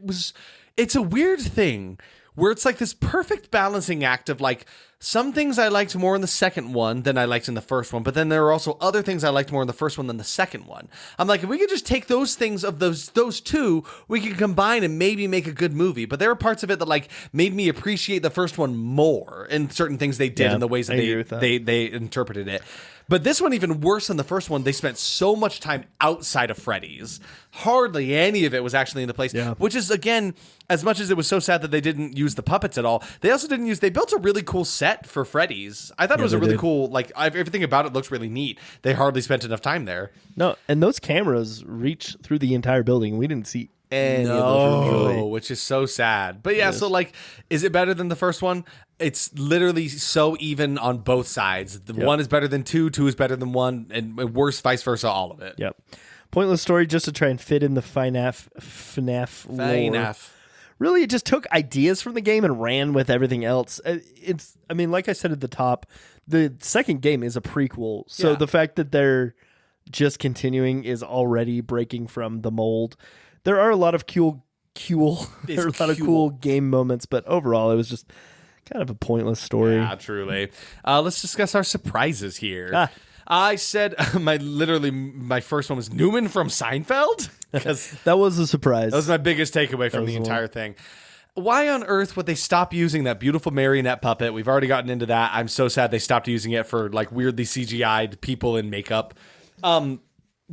it's a weird thing where it's like this perfect balancing act of like some things I liked more in the second one than I liked in the first one, but then there are also other things I liked more in the first one than the second one. I'm like, if we could just take those things of those two, we could combine and maybe make a good movie. But there are parts of it that like made me appreciate the first one more in certain things they did and the ways that they interpreted it. But this one, even worse than the first one, they spent so much time outside of Freddy's. Hardly any of it was actually in the place, which is, again, as much as it was so sad that they didn't use the puppets at all, they also didn't use, they built a really cool set for Freddy's. I thought it was a really cool, like, everything about it looks really neat. They hardly spent enough time there. No, and those cameras reach through the entire building. We didn't see any of those rooms, really. Which is so sad. But yeah, so like, is it better than the first one? It's literally so even on both sides. One is better than two is better than one, and worse, vice versa, all of it. Yep. Pointless story just to try and fit in the FNAF lore. really it just took ideas from the game and ran with everything else. I mean, like I said at the top, the second game is a prequel. So the fact that they're just continuing is already breaking from the mold. There are a lot of cool game moments, but overall it was just kind of a pointless story. Yeah, truly. Let's discuss our surprises here. I said my first one was Newman from Seinfeld. That was a surprise. That was my biggest takeaway from the entire thing. Why on earth would they stop using that beautiful marionette puppet? We've already gotten into that. I'm so sad they stopped using it for like weirdly CGI'd people in makeup.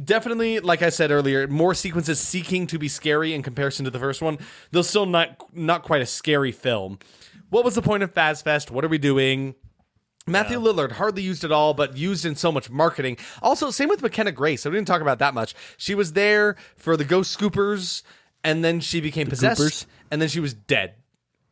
Definitely, like I said earlier, more sequences seeking to be scary in comparison to the first one. Though still not quite a scary film. What was the point of Fazfest? What are we doing? Matthew Lillard, hardly used at all, but used in so much marketing. Also, same with McKenna Grace. So we didn't talk about that much. She was there for the Ghost Scoopers, and then she became possessed, Goopers. And then she was dead.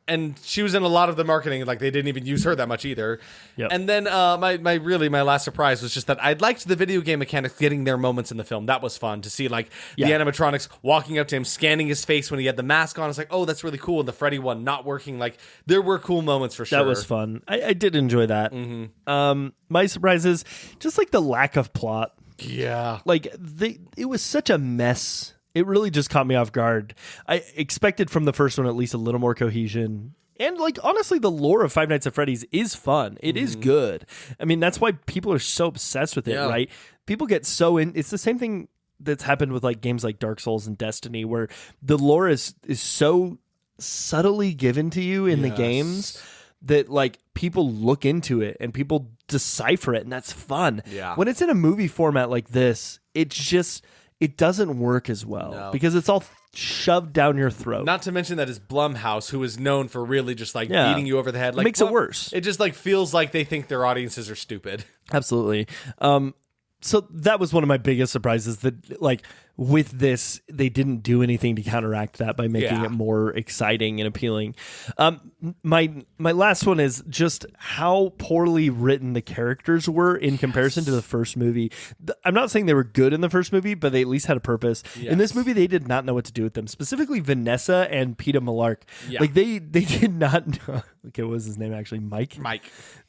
And she was in a lot of the marketing, like they didn't even use her that much either. Yep. And then my last surprise was just that I liked the video game mechanics getting their moments in the film. That was fun to see, like the animatronics walking up to him, scanning his face when he had the mask on. It's like, oh, that's really cool. And the Freddy one not working. Like there were cool moments for sure. That was fun. I did enjoy that. Mm-hmm. My surprise is just like the lack of plot. Yeah, like it was such a mess. It really just caught me off guard. I expected from the first one at least a little more cohesion. And, like, honestly, the lore of Five Nights at Freddy's is fun. It is good. I mean, that's why people are so obsessed with it, right? People get so in. It's the same thing that's happened with, like, games like Dark Souls and Destiny, where the lore is so subtly given to you in the games that, like, people look into it and people decipher it, and that's fun. Yeah. When it's in a movie format like this, it's just... it doesn't work as well because it's all shoved down your throat. Not to mention that is Blumhouse, who is known for really just like beating you over the head. Like, it makes it worse. It just like feels like they think their audiences are stupid. Absolutely. So that was one of my biggest surprises that like with this, they didn't do anything to counteract that by making it more exciting and appealing. My last one is just how poorly written the characters were in comparison to the first movie. I'm not saying they were good in the first movie, but they at least had a purpose. Yes. In this movie, they did not know what to do with them, specifically Vanessa and Peter Malark. Yeah. Like they did not know. Okay, what was his name actually? Mike?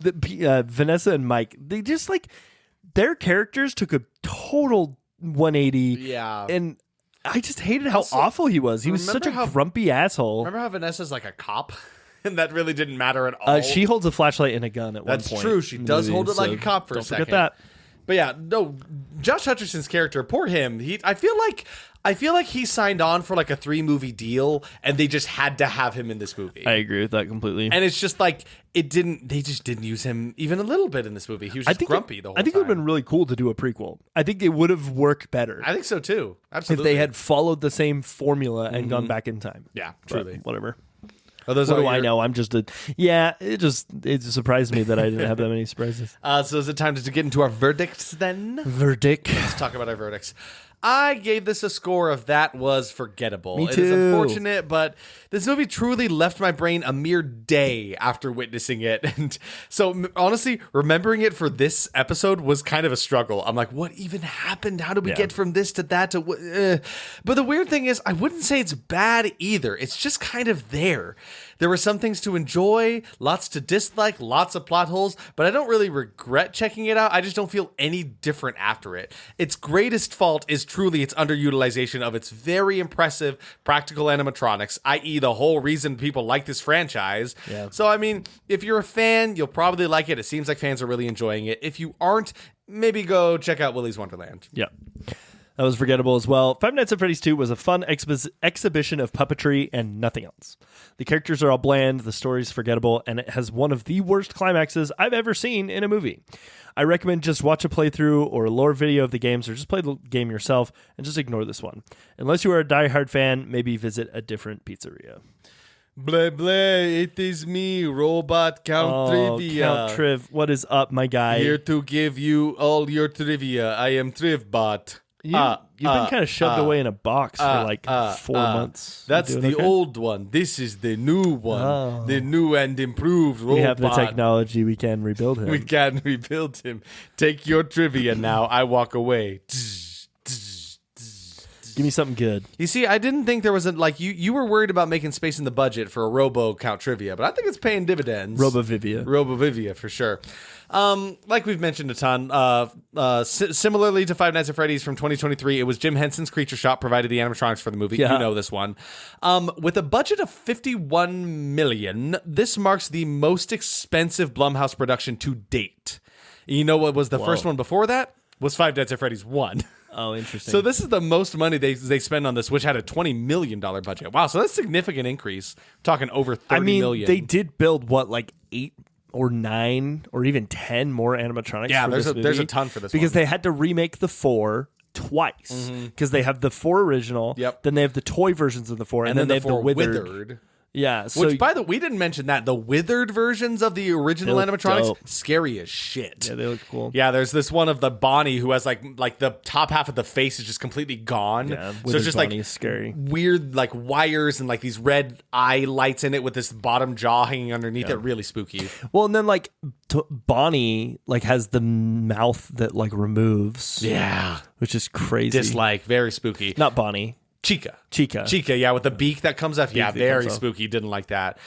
Vanessa and Mike, they just like... their characters took a total 180. Yeah. And I just hated how awful he was. He was such a grumpy asshole. Remember how Vanessa's like a cop? And that really didn't matter at all. She holds a flashlight and a gun at one point. That's true. She does hold it like a cop for a second. Don't forget that. But yeah, no, Josh Hutcherson's character, poor him. I feel like he signed on for like a 3-movie deal, and they just had to have him in this movie. I agree with that completely. And it's just like they just didn't use him even a little bit in this movie. He was just grumpy the whole time. I think it would have been really cool to do a prequel. I think it would have worked better. I think so too. Absolutely. If they had followed the same formula and gone back in time. Yeah, truly. But whatever. What do I know? I'm just it surprised me that I didn't have that many surprises. So is it time to get into our verdicts then? Let's talk about our verdicts. I gave this a score of that was forgettable. Me too. It is unfortunate, but this movie truly left my brain a mere day after witnessing it. And so honestly, remembering it for this episode was kind of a struggle. I'm like, what even happened? How did we get from this to that to... But the weird thing is, I wouldn't say it's bad either. It's just kind of there. There were some things to enjoy, lots to dislike, lots of plot holes, but I don't really regret checking it out. I just don't feel any different after it. Its greatest fault is truly its underutilization of its very impressive practical animatronics, i.e. the whole reason people like this franchise. Yeah. So, I mean, if you're a fan, you'll probably like it. It seems like fans are really enjoying it. If you aren't, maybe go check out Willy's Wonderland. Yeah. That was forgettable as well. Five Nights at Freddy's 2 was a fun exhibition of puppetry and nothing else. The characters are all bland, the story's forgettable, and it has one of the worst climaxes I've ever seen in a movie. I recommend just watch a playthrough or a lore video of the games or just play the game yourself and just ignore this one. Unless you are a diehard fan, maybe visit a different pizzeria. Blah, blah, it is me, Robot Count Trivia. Count Triv, what is up, my guy? Here to give you all your trivia. I am Trivbot. You've been kind of shoved away in a box for like 4 months. That's the old one. This is the new one. The new and improved robot. We have the technology. We can rebuild him. We can rebuild him. Take your trivia now. I walk away. Give me something good. You see, I didn't think there was you were worried about making space in the budget for a Robo Count trivia, but I think it's paying dividends. Robovivia for sure. Like we've mentioned a ton. Similarly to Five Nights at Freddy's from 2023, it was Jim Henson's Creature Shop provided the animatronics for the movie. Yeah. You know this one. With a budget of $51 million, this marks the most expensive Blumhouse production to date. You know what was the first one before that? Was Five Nights at Freddy's 1. Oh, interesting. So this is the most money they spend on this, which had a $20 million budget. Wow, so that's a significant increase. We're talking over $30 million. They did build, 8 or 9 or even 10 more animatronics for this movie? There's a ton for this because one. they had to remake the 4 twice. Because they have the 4 original, then they have the toy versions of the 4, and then they have the withered. Yeah, so which, by the way, we didn't mention that. The withered versions of the original animatronics, scary as shit. Yeah, they look cool. Yeah, there's this one of the Bonnie who has like the top half of the face is just completely gone. Yeah, so it's just Bonnie is scary. Weird wires and these red eye lights in it with this bottom jaw hanging underneath it. Really spooky. Well, and then Bonnie has the mouth that removes. Yeah, which is crazy. Very spooky. Not Bonnie. Chica, yeah, with the beak that comes up. Yeah, very spooky. Didn't like that.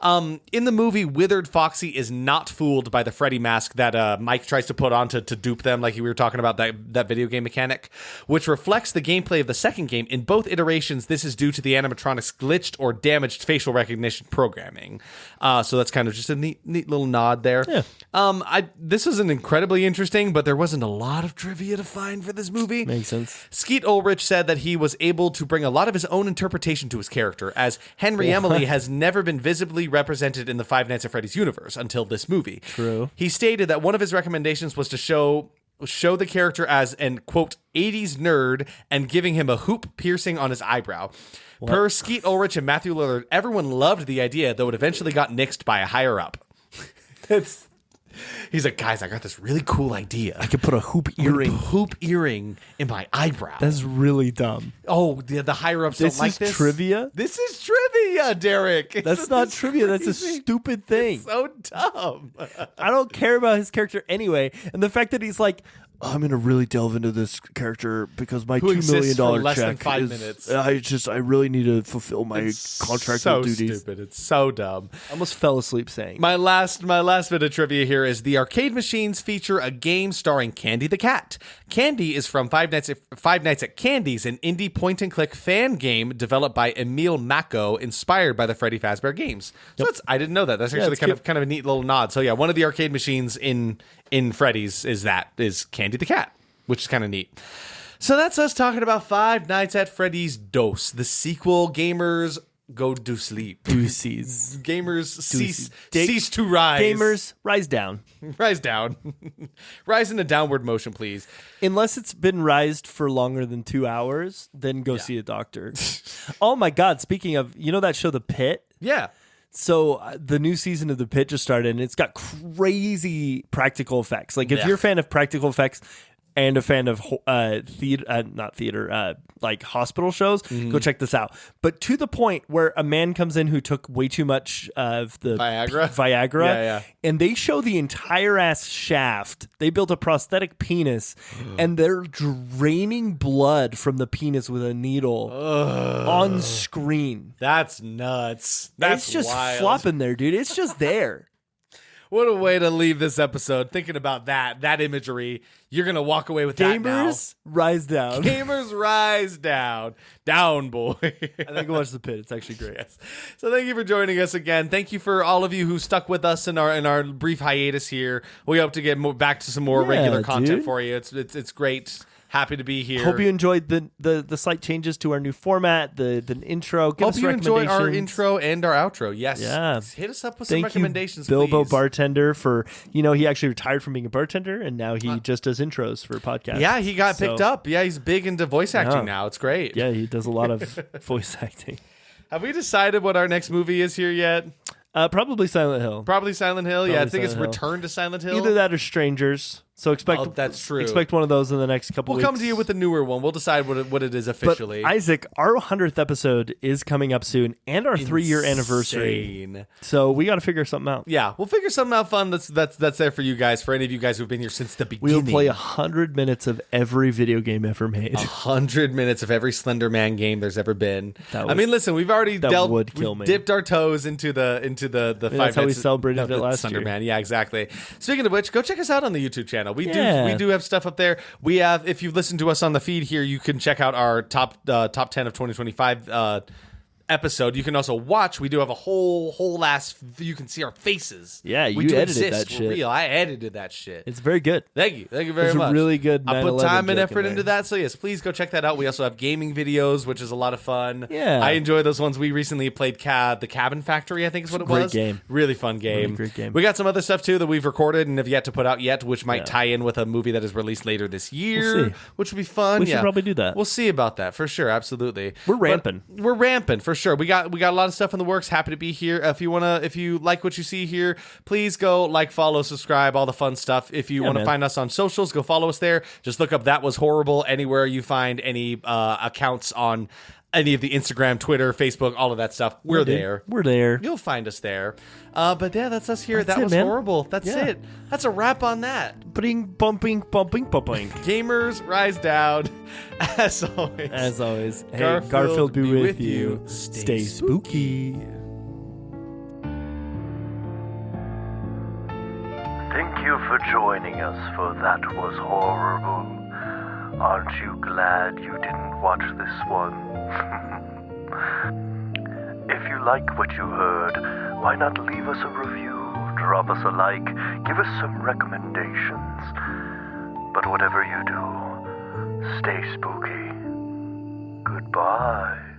In the movie, Withered Foxy is not fooled by the Freddy mask that Mike tries to put on to dupe them, like we were talking about that video game mechanic, which reflects the gameplay of the second game. In both iterations, this is due to the animatronics' glitched or damaged facial recognition programming. So that's kind of just a neat little nod there. Yeah. This was an incredibly interesting, but there wasn't a lot of trivia to find for this movie. Makes sense. Skeet Ulrich said that he was able to bring a lot of his own interpretation to his character, as Henry Emily has never been visibly represented in the Five Nights at Freddy's universe until this movie. True. He stated that one of his recommendations was to show the character as an, quote, 80s nerd and giving him a hoop piercing on his eyebrow. What? Per Skeet Ulrich and Matthew Lillard, everyone loved the idea, though it eventually got nixed by a higher up. He's like, guys, I got this really cool idea. I could put a hoop earring in my eyebrow. That's really dumb. Oh, the higher ups don't like this. This is trivia? This is trivia, Derek. That's not trivia. That's a stupid thing. It's so dumb. I don't care about his character anyway. And the fact that he's like, I'm going to really delve into this character because my $2 million less check than 5 minutes. I really need to fulfill my contractual duties. So stupid. It's so dumb. I almost fell asleep saying. My last bit of trivia here is the arcade machines feature a game starring Candy the Cat. Candy is from Five Nights at Candy's, an indie point-and-click fan game developed by Emil Mako, inspired by the Freddy Fazbear games. So I didn't know that. That's actually kind of a neat little nod. So yeah, one of the arcade machines in Freddy's is Candy the Cat, which is kind of neat. So that's us talking about Five Nights at Freddy's Dos, the sequel. Gamers, go to sleep. Deuces. Gamers, cease to rise. Gamers, rise down. Rise down. Rise in a downward motion, please. Unless it's been rised for longer than 2 hours, then go see a doctor. Oh my God, speaking of, you know that show The Pit? Yeah. So the new season of The Pit just started, and it's got crazy practical effects. Like if you're a fan of practical effects and a fan of hospital shows, go check this out. But to the point where a man comes in who took way too much of the Viagra, and they show the entire ass shaft. They built a prosthetic penis, and they're draining blood from the penis with a needle on screen. That's nuts. That's it's just wild. flopping there, dude. It's just there. What a way to leave this episode, thinking about that imagery. You're going to walk away with that now. Gamers, rise down. Gamers, rise down. Down, boy. I think watch The Pit. It's actually great. Yes. So thank you for joining us again. Thank you for all of you who stuck with us in our brief hiatus here. We hope to get back to some more regular content for you. It's great. Happy to be here. Hope you enjoyed the slight changes to our new format, the intro. Give us recommendations. Hope you enjoyed our intro and our outro. Yes. Yeah. Hit us up with some recommendations, Bilbo please. Bartender, for, he actually retired from being a bartender, and now he just does intros for podcasts. Yeah, he got picked up. Yeah, he's big into voice acting now. It's great. Yeah, he does a lot of voice acting. Have we decided what our next movie is here yet? Probably Silent Hill. Yeah, I think it's Return to Silent Hill. Either that or Strangers. So expect that's true. Expect one of those in the next couple weeks. We'll come to you with a newer one. We'll decide what it is officially. But Isaac, our 100th episode is coming up soon, and our 3-year anniversary. So we got to figure something out. Yeah, we'll figure something out fun that's there for you guys, for any of you guys who've been here since the beginning. We'll play 100 minutes of every video game ever made. 100 minutes of every Slender Man game there's ever been. Listen, we've already dipped our toes into the 5 minutes. That's how we celebrated it last Slender year. Man. Yeah, exactly. Speaking of which, go check us out on the YouTube channel. We do have stuff up there. We have, if you've listened to us on the feed here, you can check out our top 10 of 2025 episode. You can also watch. We do have a whole last. You can see our faces. Yeah, you edited that shit. Real. I edited that shit. It's very good. Thank you very much. Really good. I put time and effort into that. So yes, please go check that out. We also have gaming videos, which is a lot of fun. Yeah, I enjoy those ones. We recently played the Cabin Factory, I think is what it was. Great game. Really fun game. Really great game. We got some other stuff too that we've recorded and have yet to put out yet, which might tie in with a movie that is released later this year, we'll see. Which would be fun. We should probably do that. We'll see about that for sure. Absolutely. We're ramping. We're ramping for sure. We got a lot of stuff in the works. Happy to be here. If you like what you see here, please go follow, subscribe, all the fun stuff. If you want to find us on socials, go follow us there. Just look up That Was Horrible anywhere you find any accounts on any of the Instagram, Twitter, Facebook, all of that stuff. We're there. We're there. You'll find us there. But yeah, that's us here. That was man. horrible. That's it. That's a wrap on that. Bing, bumping, bumping, bumping. Gamers, rise down. As always. Hey, Garfield be with you. Stay spooky. Thank you for joining us for That Was Horrible. Aren't you glad you didn't watch this one? If you like what you heard, why not leave us a review, drop us a like, give us some recommendations. But whatever you do, stay spooky. Goodbye.